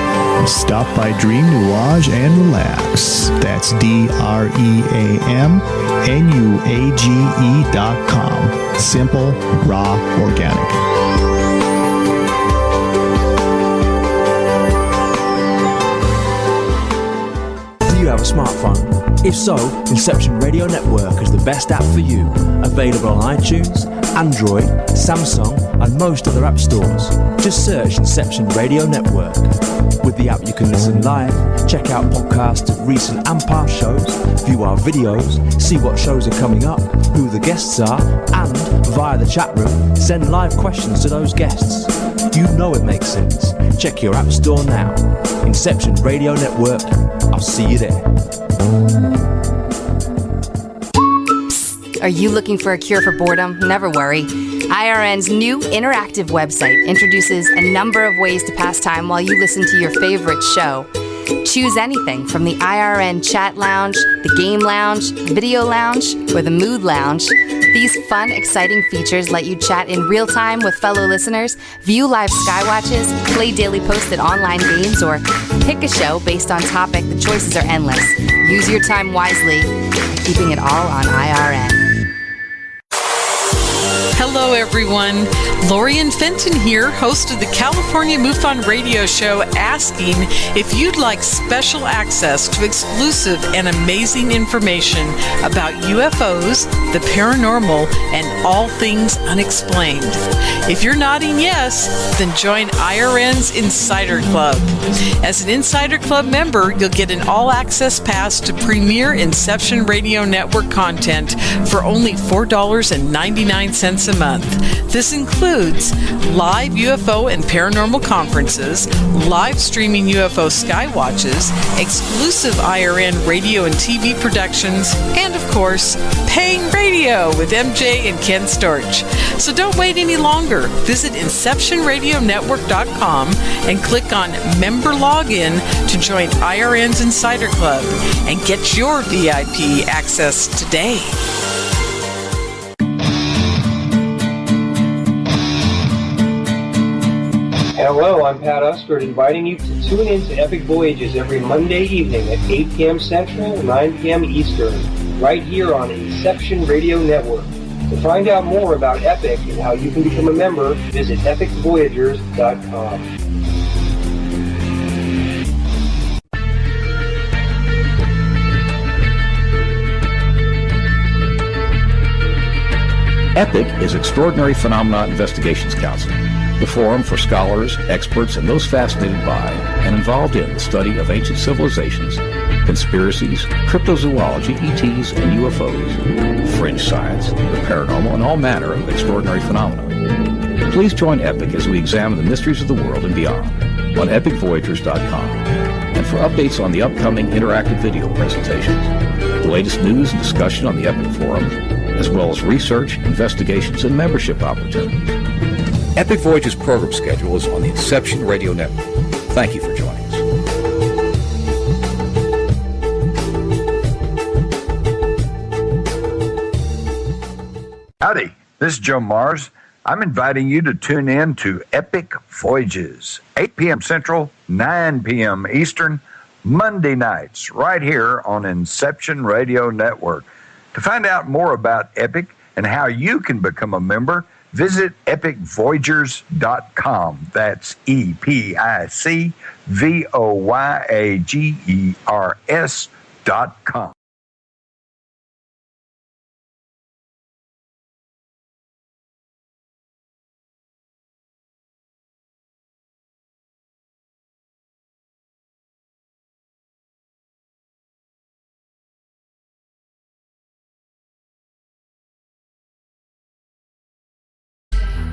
Stop by Dream Nuage and relax. That's DreamNuage.com. Simple, raw, organic. Do you have a smartphone? If so, Inception Radio Network is the best app for you. Available on iTunes, Android, Samsung, and most other app stores. Just search Inception Radio Network. With the app you can listen live, check out podcasts of recent and past shows, view our videos, see what shows are coming up, who the guests are, and, via the chat room, send live questions to those guests. You know it makes sense. Check your app store now. Inception Radio Network. I'll see you there. Are you looking for a cure for boredom? Never worry. IRN's new interactive website introduces a number of ways to pass time while you listen to your favorite show. Choose anything from the IRN chat lounge, the game lounge, video lounge, or the mood lounge. These fun, exciting features let you chat in real time with fellow listeners, view live skywatches, play daily posted online games, or pick a show based on topic. The choices are endless. Use your time wisely, keeping it all on IRN. Hello, everyone. Lorien Fenton here, host of the California MUFON Radio show, asking if you'd like special access to exclusive and amazing information about UFOs, the paranormal, and all things unexplained. If you're nodding yes, then join IRN's Insider Club. As an Insider Club member, you'll get an all-access pass to premier Inception Radio Network content for only $4.99 a month. This includes live UFO and paranormal conferences, live streaming UFO skywatches, exclusive IRN radio and TV productions, and of course, paying radio with MJ and Ken Storch. So don't wait any longer. Visit InceptionRadioNetwork.com and click on Member Login to join IRN's Insider Club and get your VIP access today. Hello, I'm Pat Usford, inviting you to tune in to Epic Voyages every Monday evening at 8 p.m. Central, 9 p.m. Eastern, right here on Inception Radio Network. To find out more about Epic and how you can become a member, visit epicvoyagers.com. EPIC is Extraordinary Phenomena Investigations Council, the forum for scholars, experts, and those fascinated by and involved in the study of ancient civilizations, conspiracies, cryptozoology, ETs, and UFOs, fringe science, the paranormal, and all manner of extraordinary phenomena. Please join EPIC as we examine the mysteries of the world and beyond on epicvoyagers.com. And for updates on the upcoming interactive video presentations, the latest news and discussion on the EPIC forum, as well as research, investigations, and membership opportunities. Epic Voyages program schedule is on the Inception Radio Network. Thank you for joining us. Howdy, this is Joe Mars. I'm inviting you to tune in to Epic Voyages, 8 p.m. Central, 9 p.m. Eastern, Monday nights, right here on Inception Radio Network. To find out more about Epic and how you can become a member, visit epicvoyagers.com. That's epicvoyagers.com.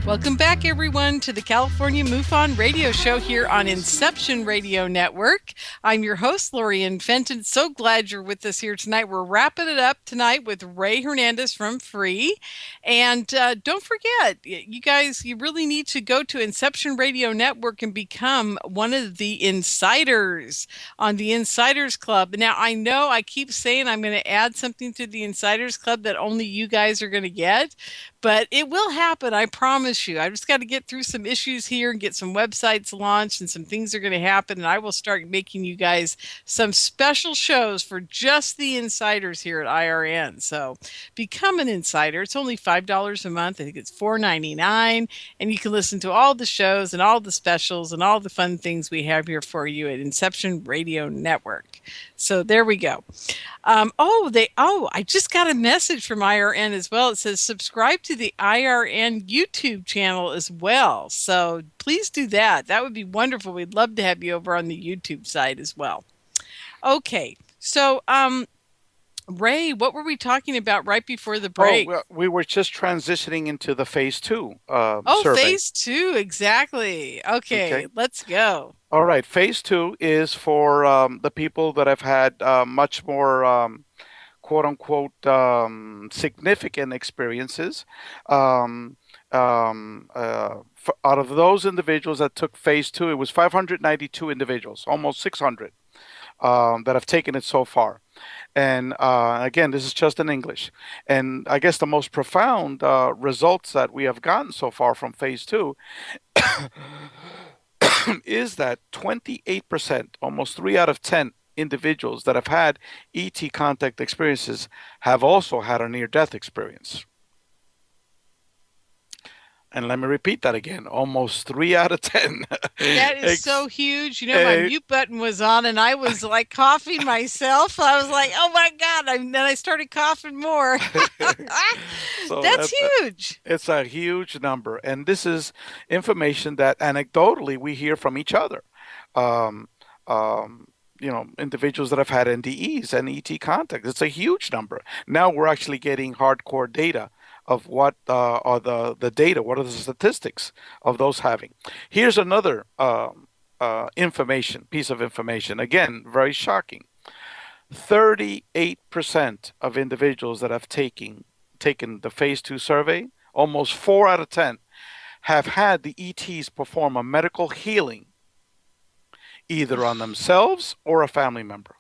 Welcome back, everyone, to the California MUFON Radio Show here on Inception Radio Network. I'm your host, Lorien Fenton. So glad you're with us here tonight. We're wrapping it up tonight with Rey Hernandez from F.R.E.E. And don't forget, you guys, you really need to go to Inception Radio Network and become one of the insiders on the Insiders Club. Now, I know I keep saying I'm going to add something to the Insiders Club that only you guys are going to get, but it will happen, I promise you. I just got to get through some issues here and get some websites launched, and some things are going to happen, and I will start making you guys some special shows for just the insiders here at IRN. So become an insider. It's only $5 a month. I think it's $4.99, and you can listen to all the shows and all the specials and all the fun things we have here for you at Inception Radio Network. So there we go. I just got a message from IRN as well. It says subscribe to the IRN YouTube channel as well. So please do that. That would be wonderful. We'd love to have you over on the YouTube side as well. Okay. So, Rey, what were we talking about right before the break? We were just transitioning into the phase 2 survey. Phase 2, exactly. Okay, let's go. All right, phase 2 is for the people that have had much more quote-unquote significant experiences. Out of those individuals that took phase 2, it was 592 individuals, almost 600 that have taken it so far. And again, this is just in English. And I guess the most profound results that we have gotten so far from phase 2 is that 28%, almost 3 out of 10 individuals that have had ET contact experiences have also had a near-death experience. And let me repeat that again. Almost 3 out of 10. That is so huge. You know, my mute button was on and I was like coughing myself. I was like, oh my God. And then I started coughing more. So that's huge. It's a huge number. And this is information that anecdotally we hear from each other. Individuals that have had NDEs and ET contact. It's a huge number. Now we're actually getting hardcore data of what are the data, what are the statistics of those having. Here's another piece of information. Again, very shocking. 38% of individuals that have taken the phase 2 survey, almost 4 out of 10, have had the ETs perform a medical healing either on themselves or a family member.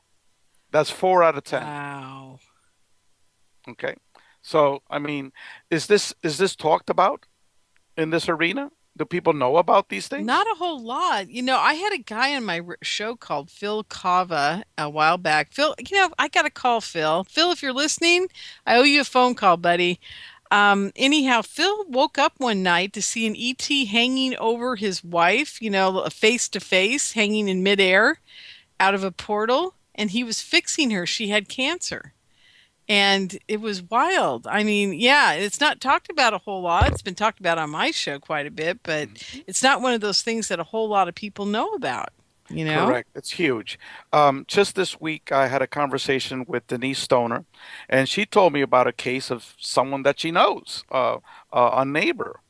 That's 4 out of 10. Wow. Okay. So, I mean, is this talked about in this arena? Do people know about these things? Not a whole lot. You know, I had a guy on my show called Phil Cava a while back. Phil, I got to call Phil. Phil, if you're listening, I owe you a phone call, buddy. Anyhow, Phil woke up one night to see an ET hanging over his wife, face to face, hanging in midair out of a portal, and he was fixing her. She had cancer. And it was wild. I mean, yeah, it's not talked about a whole lot. It's been talked about on my show quite a bit, but it's not one of those things that a whole lot of people know about, Correct. It's huge. Just this week, I had a conversation with Denise Stoner, and she told me about a case of someone that she knows, a neighbor.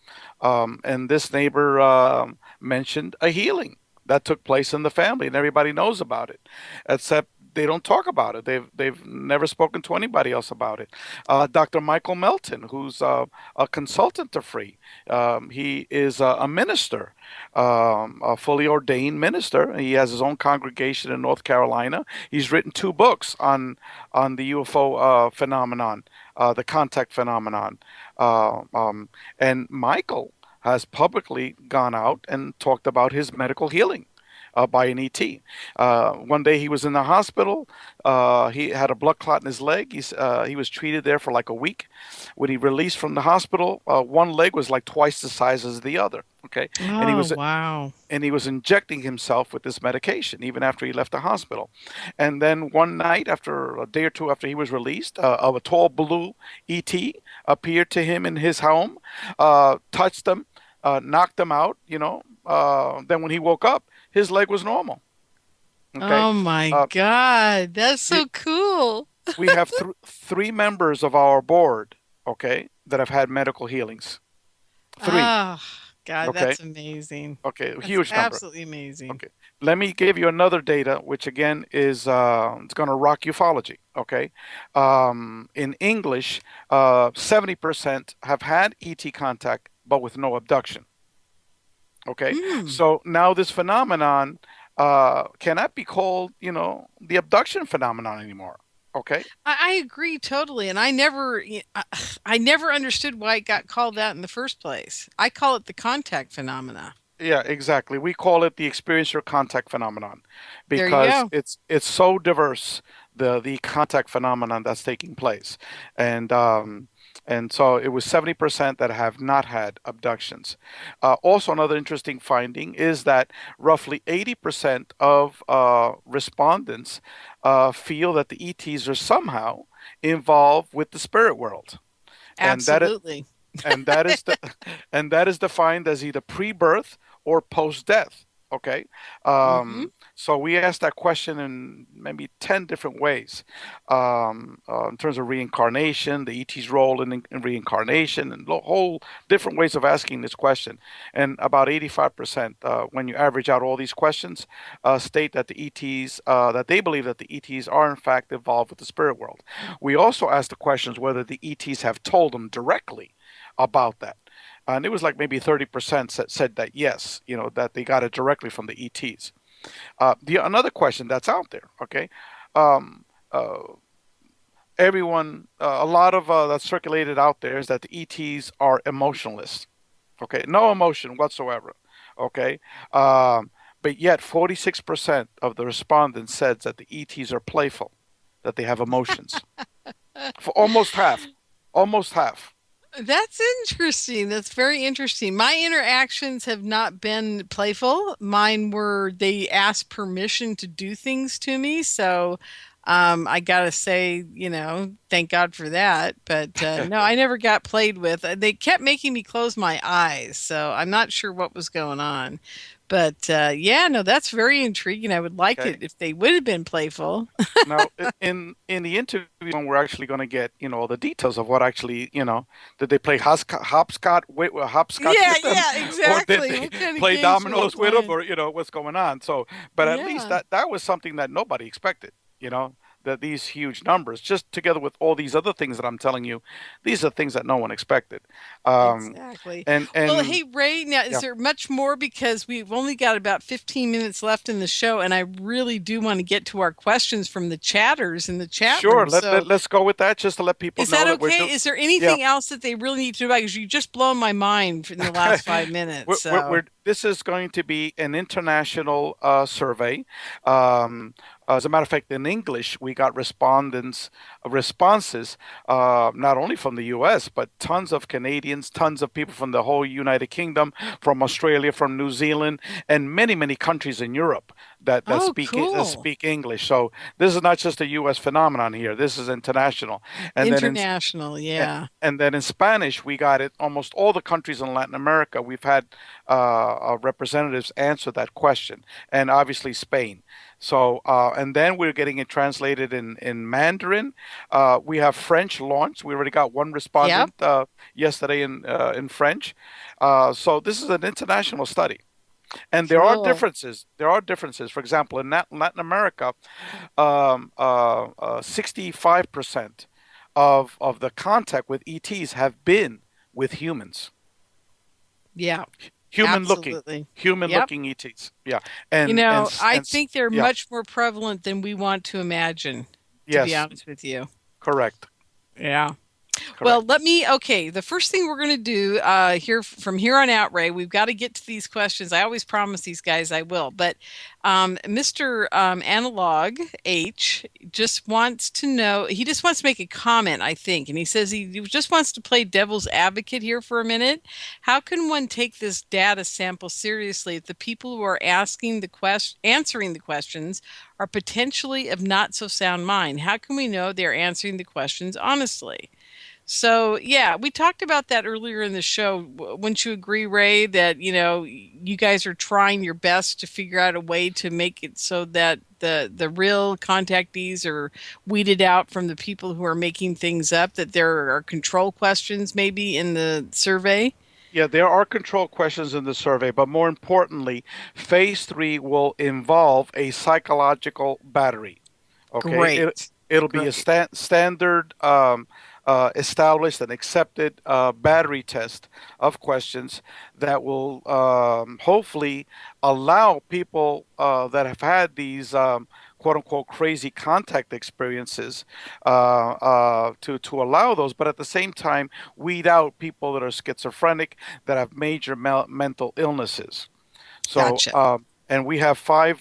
And this neighbor mentioned a healing that took place in the family, and everybody knows about it, except they don't talk about it. They've never spoken to anybody else about it. Dr. Michael Melton, who's a consultant to F.R.E.E. He is a minister, a fully ordained minister. He has his own congregation in North Carolina. He's written 2 books on the UFO phenomenon, the contact phenomenon. And Michael has publicly gone out and talked about his medical healing by an ET. One day he was in the hospital. He had a blood clot in his leg. He was treated there for like a week. When he released from the hospital, one leg was like twice the size as the other. Okay, wow! And he was injecting himself with this medication even after he left the hospital. And then one night, after a day or two after he was released, a tall blue ET appeared to him in his home, touched him, knocked him out. Then when he woke up, his leg was normal. Okay? Oh my God, that's so cool. We have 3 members of our board, that have had medical healings. Three. Oh, God, Okay. that's amazing. Okay. That's Huge number. absolutely amazing. Okay. Let me give you another data, which again is it's going to rock ufology. Okay. In English, 70% have had ET contact, but with no abduction. Okay. So now this phenomenon cannot be called, the abduction phenomenon anymore. Okay. I agree totally, and I never understood why it got called that in the first place. I call it the contact phenomena. Yeah, exactly. We call it the experiencer contact phenomenon There you because go. it's so diverse, the contact phenomenon that's taking place. And and so it was 70% that have not had abductions. Also, another interesting finding is that roughly 80% of respondents feel that the ETs are somehow involved with the spirit world. And that is, Absolutely. and that is the and that is defined as either pre-birth or post-death. Okay. hmm So we asked that question in maybe 10 different ways, in terms of reincarnation, the ET's role in reincarnation, and whole different ways of asking this question. And about 85%, when you average out all these questions, state that the ETs, that they believe that the ETs are in fact involved with the spirit world. We also asked the questions whether the ETs have told them directly about that. And it was like maybe 30% said that yes, that they got it directly from the ETs. Another question that's out there, okay? Um, uh, a lot of that's circulated out there is that the ETs are emotionless, okay? No emotion whatsoever, okay? But yet 46% of the respondents said that the ETs are playful, that they have emotions. For almost half, almost half. That's interesting. That's very interesting. My interactions have not been playful. Mine were they asked permission to do things to me. So I gotta say, thank God for that. But no, I never got played with. They kept making me close my eyes. So I'm not sure what was going on. But yeah, no, that's very intriguing. I would like Okay. it if they would have been playful. Now, in the interview, we're actually going to get all the details of what actually did they play hopscotch Yeah, with them, yeah, or did exactly. they What kind of play games were they dominoes with them, playing? or what's going on? So, but at least Yeah. that was something that nobody expected. That these huge numbers, just together with all these other things that I'm telling you, these are things that no one expected. Um, Exactly. and Well, and hey, Ray, now is yeah, there much more? Because we've only got about 15 minutes left in the show, and I really do want to get to our questions from the chatters in the chat sure. room. Let, So let let's go with that, just to let people is that know that we're okay? doing. Is there Yeah. anything else that they really need to know? Because you just blown my mind in the last 5 minutes. This is going to be an international survey. As a matter of fact, in English, we got responses, not only from the U.S., but tons of Canadians, tons of people from the whole United Kingdom, from Australia, from New Zealand, and many, many countries in Europe that Oh, cool. speak English. So this is not just a U.S. phenomenon here. This is international. And then International, yeah. and then in Spanish, we got it. Almost all the countries in Latin America, we've had representatives answer that question, and obviously Spain. So, and then we're getting it translated in Mandarin. We have French launched. We already got one Yep. respondent yesterday in French. So this is an international study. And there are Cool. differences. There are differences. For example, in Latin America, 65% of the contact with ETs have been with humans, Yeah. human looking, Absolutely. human Yep. looking ETs. Yeah, I think they're yeah, much more prevalent than we want to imagine, to be yes, honest with you. correct, Yeah. Well, correct. the first thing we're going to do here from here on out, Ray, we've got to get to these questions. I always promise these guys I will. But Mr. Analog H just wants to know, he just wants to make a comment, I think. And he says he just wants to play devil's advocate here for a minute. How can one take this data sample seriously if the people who are answering the questions are potentially of not so sound mind? How can we know they're answering the questions honestly? So, yeah, we talked about that earlier in the show. Wouldn't you agree, Ray, that, you guys are trying your best to figure out a way to make it so that the real contactees are weeded out from the people who are making things up, that there are control questions maybe in the survey? Yeah, there are control questions in the survey, but more importantly, phase three will involve a psychological battery. Okay, Great. it'll be a Great. standard established and accepted battery test of questions that will hopefully allow people that have had these quote unquote crazy contact experiences to allow those, but at the same time weed out people that are schizophrenic, that have major mental illnesses. So, Gotcha. and we have five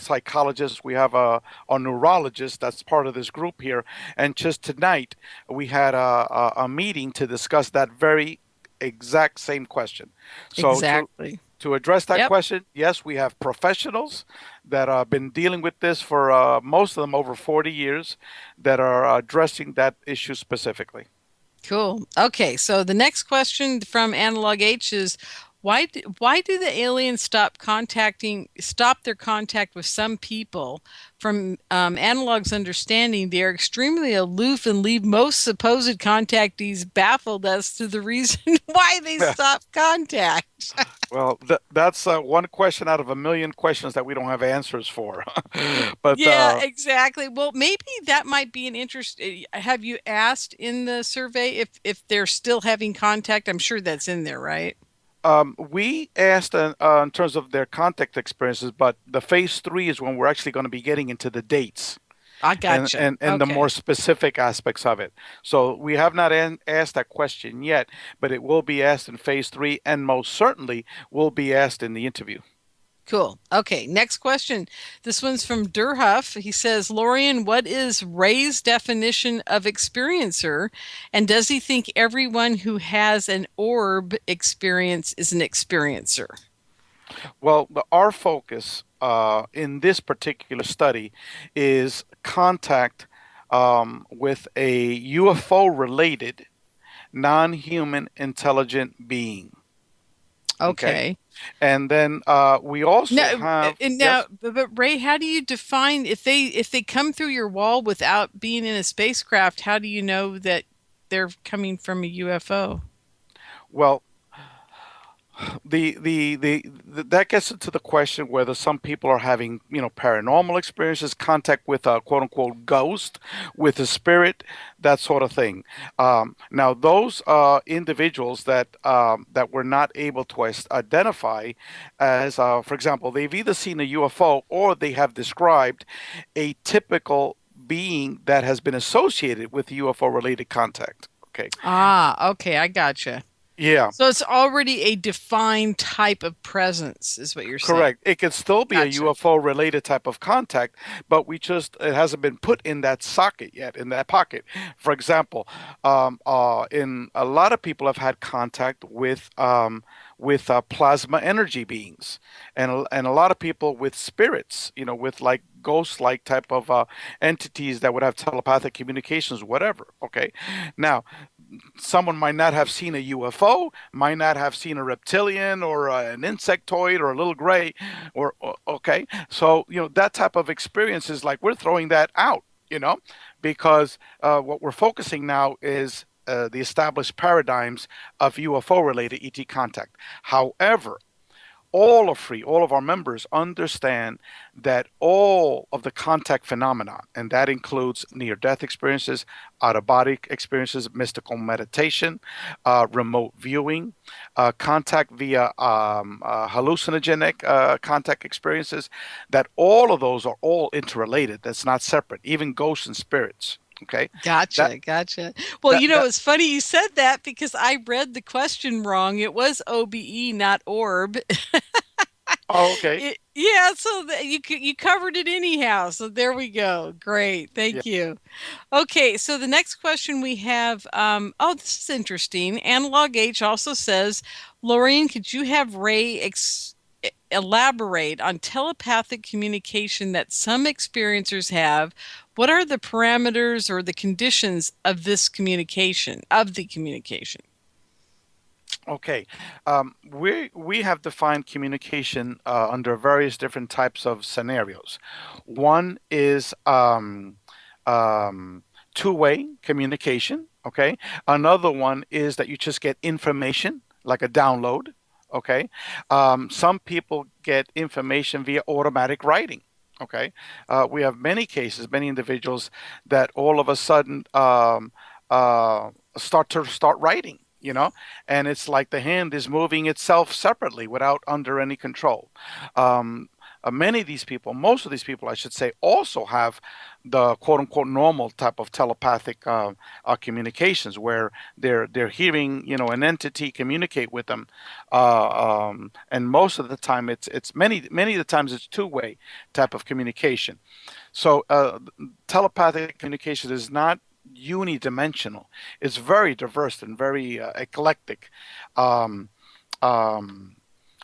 psychologists. We have a neurologist that's part of this group here. And just tonight, we had a meeting to discuss that very exact same question. So Exactly. to address that Yep. question, yes, we have professionals that have been dealing with this for most of them over 40 years that are addressing that issue specifically. Cool. Okay, so the next question from Analog H is why do the aliens stop their contact with some people? From Analog's understanding, they are extremely aloof and leave most supposed contactees baffled as to the reason why they stop contact. Well, that's one question out of a million questions that we don't have answers for. But Yeah, exactly. Well, maybe that might be an interest. Have you asked in the survey if they're still having contact? I'm sure that's in there, right? we asked in terms of their contact experiences, but the phase three is when we're actually going to be getting into the dates I and gotcha. the Okay. more specific aspects of it. So we have not asked that question yet, but it will be asked in phase three, and most certainly will be asked in the interview. Cool. Okay, next question. This one's from Durhuff. He says, Lorien, what is Ray's definition of experiencer? And does he think everyone who has an orb experience is an experiencer? Well, our focus in this particular study is contact with a UFO related non human intelligent being. Okay. And then we also have. Now, Yes? but Ray, how do you define if they come through your wall without being in a spacecraft? How do you know that they're coming from a UFO? Well, that gets into the question whether some people are having paranormal experiences, contact with a quote unquote ghost, with a spirit, that sort of thing. Now those individuals that were not able to identify as for example, they've either seen a UFO or they have described a typical being that has been associated with UFO related contact. Okay. Okay, I gotcha. Yeah. So it's already a defined type of presence, is what you're saying. Correct. It could still be Gotcha. a UFO related type of contact, but it hasn't been put in that socket yet, in that pocket. For example, in a lot of people have had contact with plasma energy beings, and a lot of people with spirits, with like ghost-like type of entities that would have telepathic communications, whatever. Okay, now someone might not have seen a UFO, might not have seen a reptilian or an insectoid or a little gray, okay. So that type of experience is like we're throwing that out, because what we're focusing now is the established paradigms of UFO-related ET contact. However, all of our members understand that all of the contact phenomenon, and that includes near-death experiences, out-of-body experiences, mystical meditation, remote viewing, contact via hallucinogenic contact experiences, that all of those are all interrelated. That's not separate, even ghosts and spirits. Okay. Gotcha. Well, That, it's funny you said that because I read the question wrong. It was OBE, not orb. oh, okay. Yeah, so you covered it anyhow. So there we go. Great. Thank you. Okay, so the next question we have, this is interesting. Analog H also says, Lorien, could you have Ray elaborate on telepathic communication that some experiencers have? What are the parameters or the conditions of this communication, Okay, we have defined communication under various different types of scenarios. One is two-way communication. Okay, another one is that you just get information like a download. Okay. Some people get information via automatic writing. Okay. We have many cases, many individuals that all of a sudden start writing, and it's like the hand is moving itself separately without under any control. Many of these people, most of these people, I should say, also have the quote unquote normal type of telepathic communications where they're hearing, an entity communicate with them, and most of the time it's many of the times it's two-way type of communication. So telepathic communication is not unidimensional. It's very diverse and very eclectic.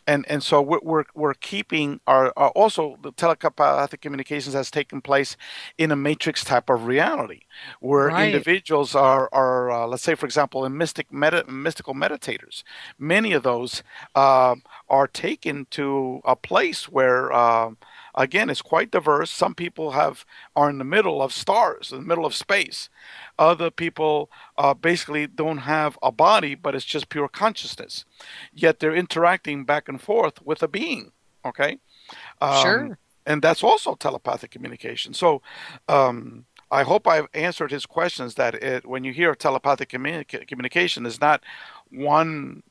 And so we're keeping our also the telepathic communications has taken place in a matrix type of reality where individuals are let's say, for example, in mystical meditators, many of those are taken to a place where again, it's quite diverse. Some people are in the middle of stars, in the middle of space. Other people basically don't have a body, but it's just pure consciousness. Yet they're interacting back and forth with a being. Okay, Sure. and that's also telepathic communication. So I hope I've answered his questions. That when you hear telepathic communication, is not one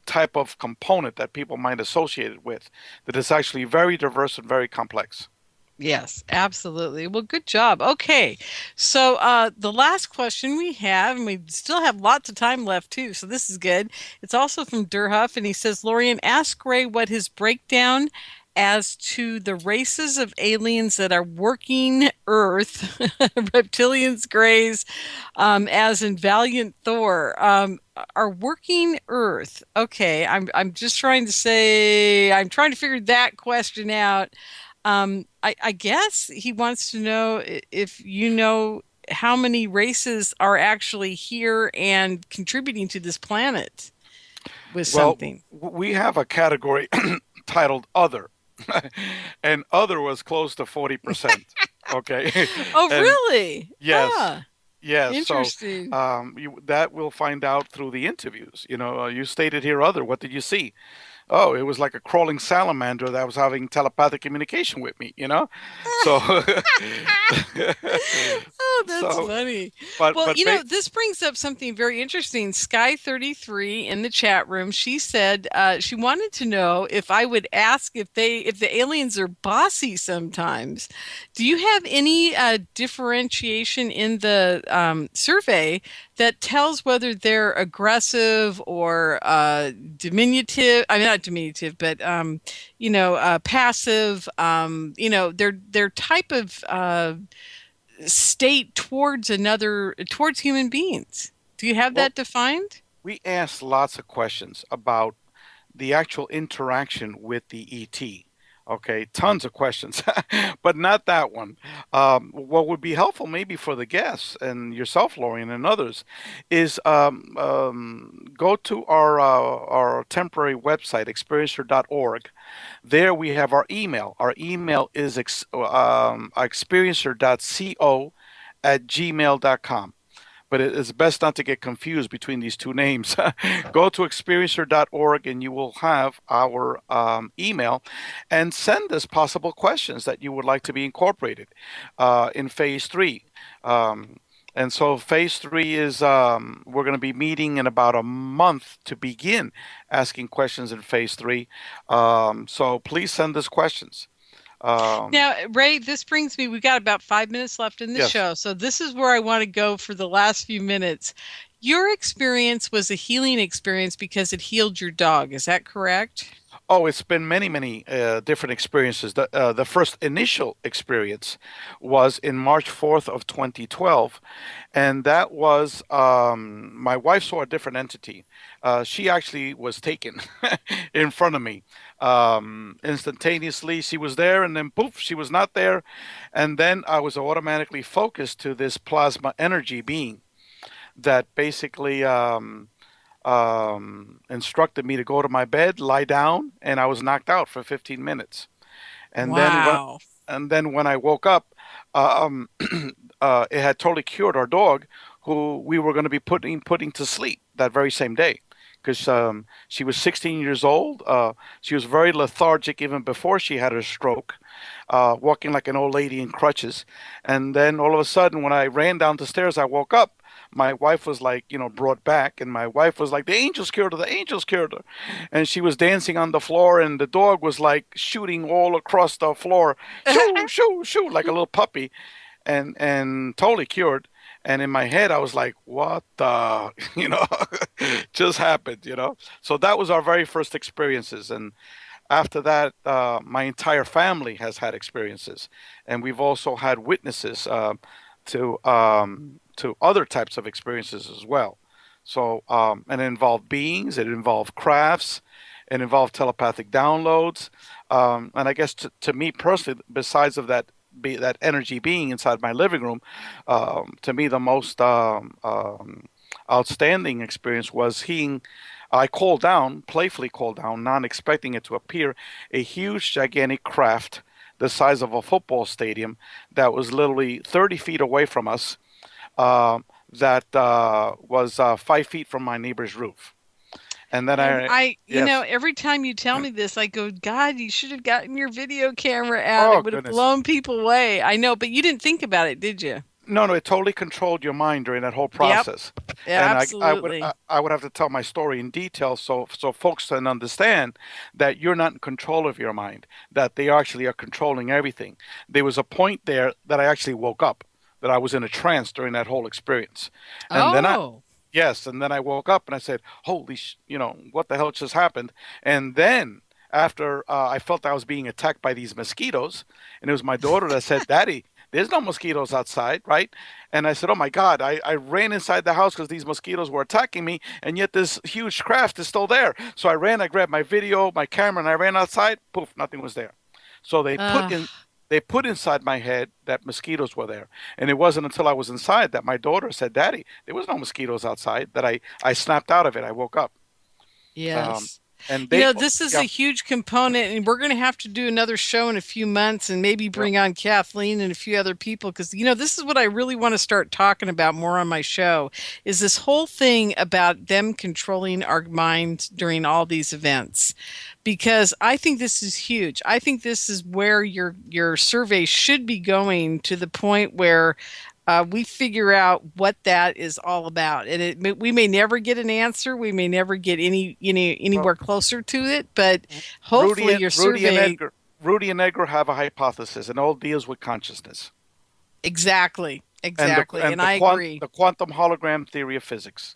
type of component that people might associate it with. That it's actually very diverse and very complex. Yes, absolutely. Well, good job. Okay. So the last question we have, and we still have lots of time left too, so this is good. It's also from Durhuff, and he says, Lorien, ask Rey what his breakdown as to the races of aliens that are working Earth, reptilians, greys, as in Valiant Thor, are working Earth. Okay, I'm just trying to say, I'm trying to figure that question out. I guess he wants to know if you know how many races are actually here and contributing to this planet with something. We have a category titled Other, and Other was close to 40%. Okay. Oh, really? Yes. Ah, Yes. interesting. So that we'll find out through the interviews. You stated here Other. What did you see? Oh, it was like a crawling salamander that was having telepathic communication with me, So, Oh, that's funny. But, Well, but this brings up something very interesting. Sky33 in the chat room, she said she wanted to know if I would ask if the aliens are bossy sometimes. Do you have any differentiation in the survey that tells whether they're aggressive or diminutive? I mean, not diminutive, but passive. Their type of state towards human beings. Do you have that defined? we asked lots of questions about the actual interaction with the ET. Okay, tons of questions, but not that one. What would be helpful maybe for the guests and yourself, Lorien, and others, is go to our temporary website, experiencer.org. There we have our email. Our email is experiencer.co@gmail.com. But it is best not to get confused between these two names. Go to experiencer.org and you will have our email, and send us possible questions that you would like to be incorporated in phase 3. And so phase 3 is we're going to be meeting in about a month to begin asking questions in phase 3. So please send us questions. Now, Rey, this brings me, we've got about 5 minutes left in the show. So this is where I want to go for the last few minutes. Your experience was a healing experience because it healed your dog. Is that correct? Oh, it's been many, many different experiences. The first initial experience was in March 4th of 2012, and that was my wife saw a different entity. She actually was taken in front of me. Instantaneously, she was there, and then poof, she was not there. And then I was automatically focused to this plasma energy being that basically instructed me to go to my bed, lie down, and I was knocked out for 15 minutes. And then when I woke up, it had totally cured our dog, who we were going to be putting to sleep that very same day, because she was 16 years old. She was very lethargic even before she had her stroke, walking like an old lady in crutches. And then all of a sudden, when I ran down the stairs, I woke up. My wife was like, brought back, and my wife was like, the angels cured her, the angels cured her. And she was dancing on the floor, and the dog was like shooting all across the floor, shoo, shoo, shoo, like a little puppy, and totally cured. And in my head, I was like, what the, just happened, So that was our very first experiences. And after that, my entire family has had experiences. And we've also had witnesses to other types of experiences as well. So, and it involved beings, it involved crafts, it involved telepathic downloads. And I guess to me personally, besides of that energy being inside my living room, to me the most outstanding experience was I playfully called down, not expecting it to appear, a huge, gigantic craft the size of a football stadium that was literally 30 feet away from us, that was 5 feet from my neighbor's roof. And then every time you tell me this, I go, God, you should have gotten your video camera out. It would have blown people away. I know, but you didn't think about it, did you? No, it totally controlled your mind during that whole process. Yep. Yeah, and absolutely. I would have to tell my story in detail so folks can understand that you're not in control of your mind, that they actually are controlling everything. There was a point there that I actually woke up, that I was in a trance during that whole experience. And then I woke up and I said, holy, what the hell just happened? And then after I felt I was being attacked by these mosquitoes, and it was my daughter that said, Daddy, there's no mosquitoes outside, right? And I said, oh my God, I ran inside the house because these mosquitoes were attacking me, and yet this huge craft is still there. So I grabbed my video, my camera, and I ran outside. Poof, nothing was there. So they put inside my head that mosquitoes were there. And it wasn't until I was inside that my daughter said, Daddy, there was no mosquitoes outside, that I snapped out of it. I woke up. Yes. And this is a huge component, and we're going to have to do another show in a few months and maybe bring on Kathleen and a few other people, because, this is what I really want to start talking about more on my show, is this whole thing about them controlling our minds during all these events, because I think this is huge. I think this is where your survey should be going, to the point where we figure out what that is all about, and we may never get an answer. We may never get anywhere closer to it, but hopefully your survey. Rudy and Edgar have a hypothesis, and all deals with consciousness. Exactly, and I agree. The quantum hologram theory of physics.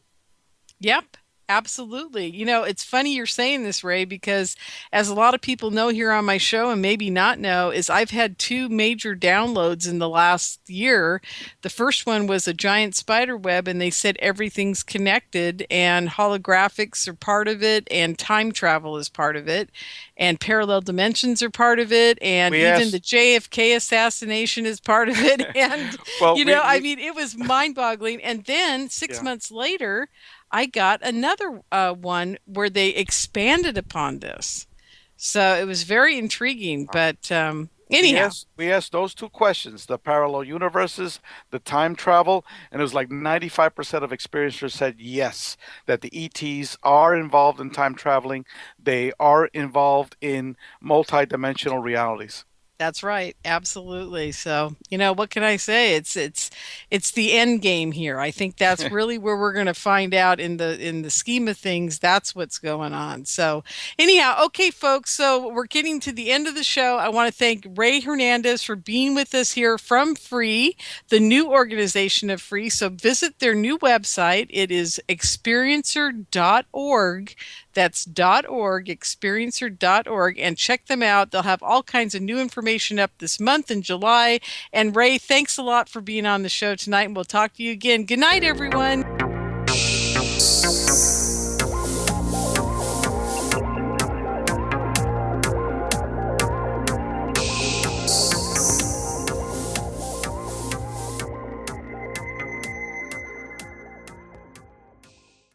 Yep. Absolutely. It's funny you're saying this, Ray, because as a lot of people know here on my show, and maybe not know, is I've had 2 major downloads in the last year. The first one was a giant spider web, and they said everything's connected, and holographics are part of it, and time travel is part of it, and parallel dimensions are part of it, and even the JFK assassination is part of it. And, it was mind-boggling. And then 6 months later, I got another one where they expanded upon this. So it was very intriguing. But anyhow. We asked those 2 questions, the parallel universes, the time travel, and it was like 95% of experiencers said yes, that the ETs are involved in time traveling. They are involved in multidimensional realities. That's right. Absolutely. So, what can I say? It's the end game here. I think that's really where we're going to find out in the scheme of things. That's what's going on. So anyhow, okay, folks. So we're getting to the end of the show. I want to thank Rey Hernandez for being with us here from F.R.E.E., the new organization of F.R.E.E. So visit their new website. It is experiencer.org. That's .org, experiencer.org, and check them out. They'll have all kinds of new information up this month in July. And Ray, thanks a lot for being on the show tonight, and we'll talk to you again. Good night, everyone.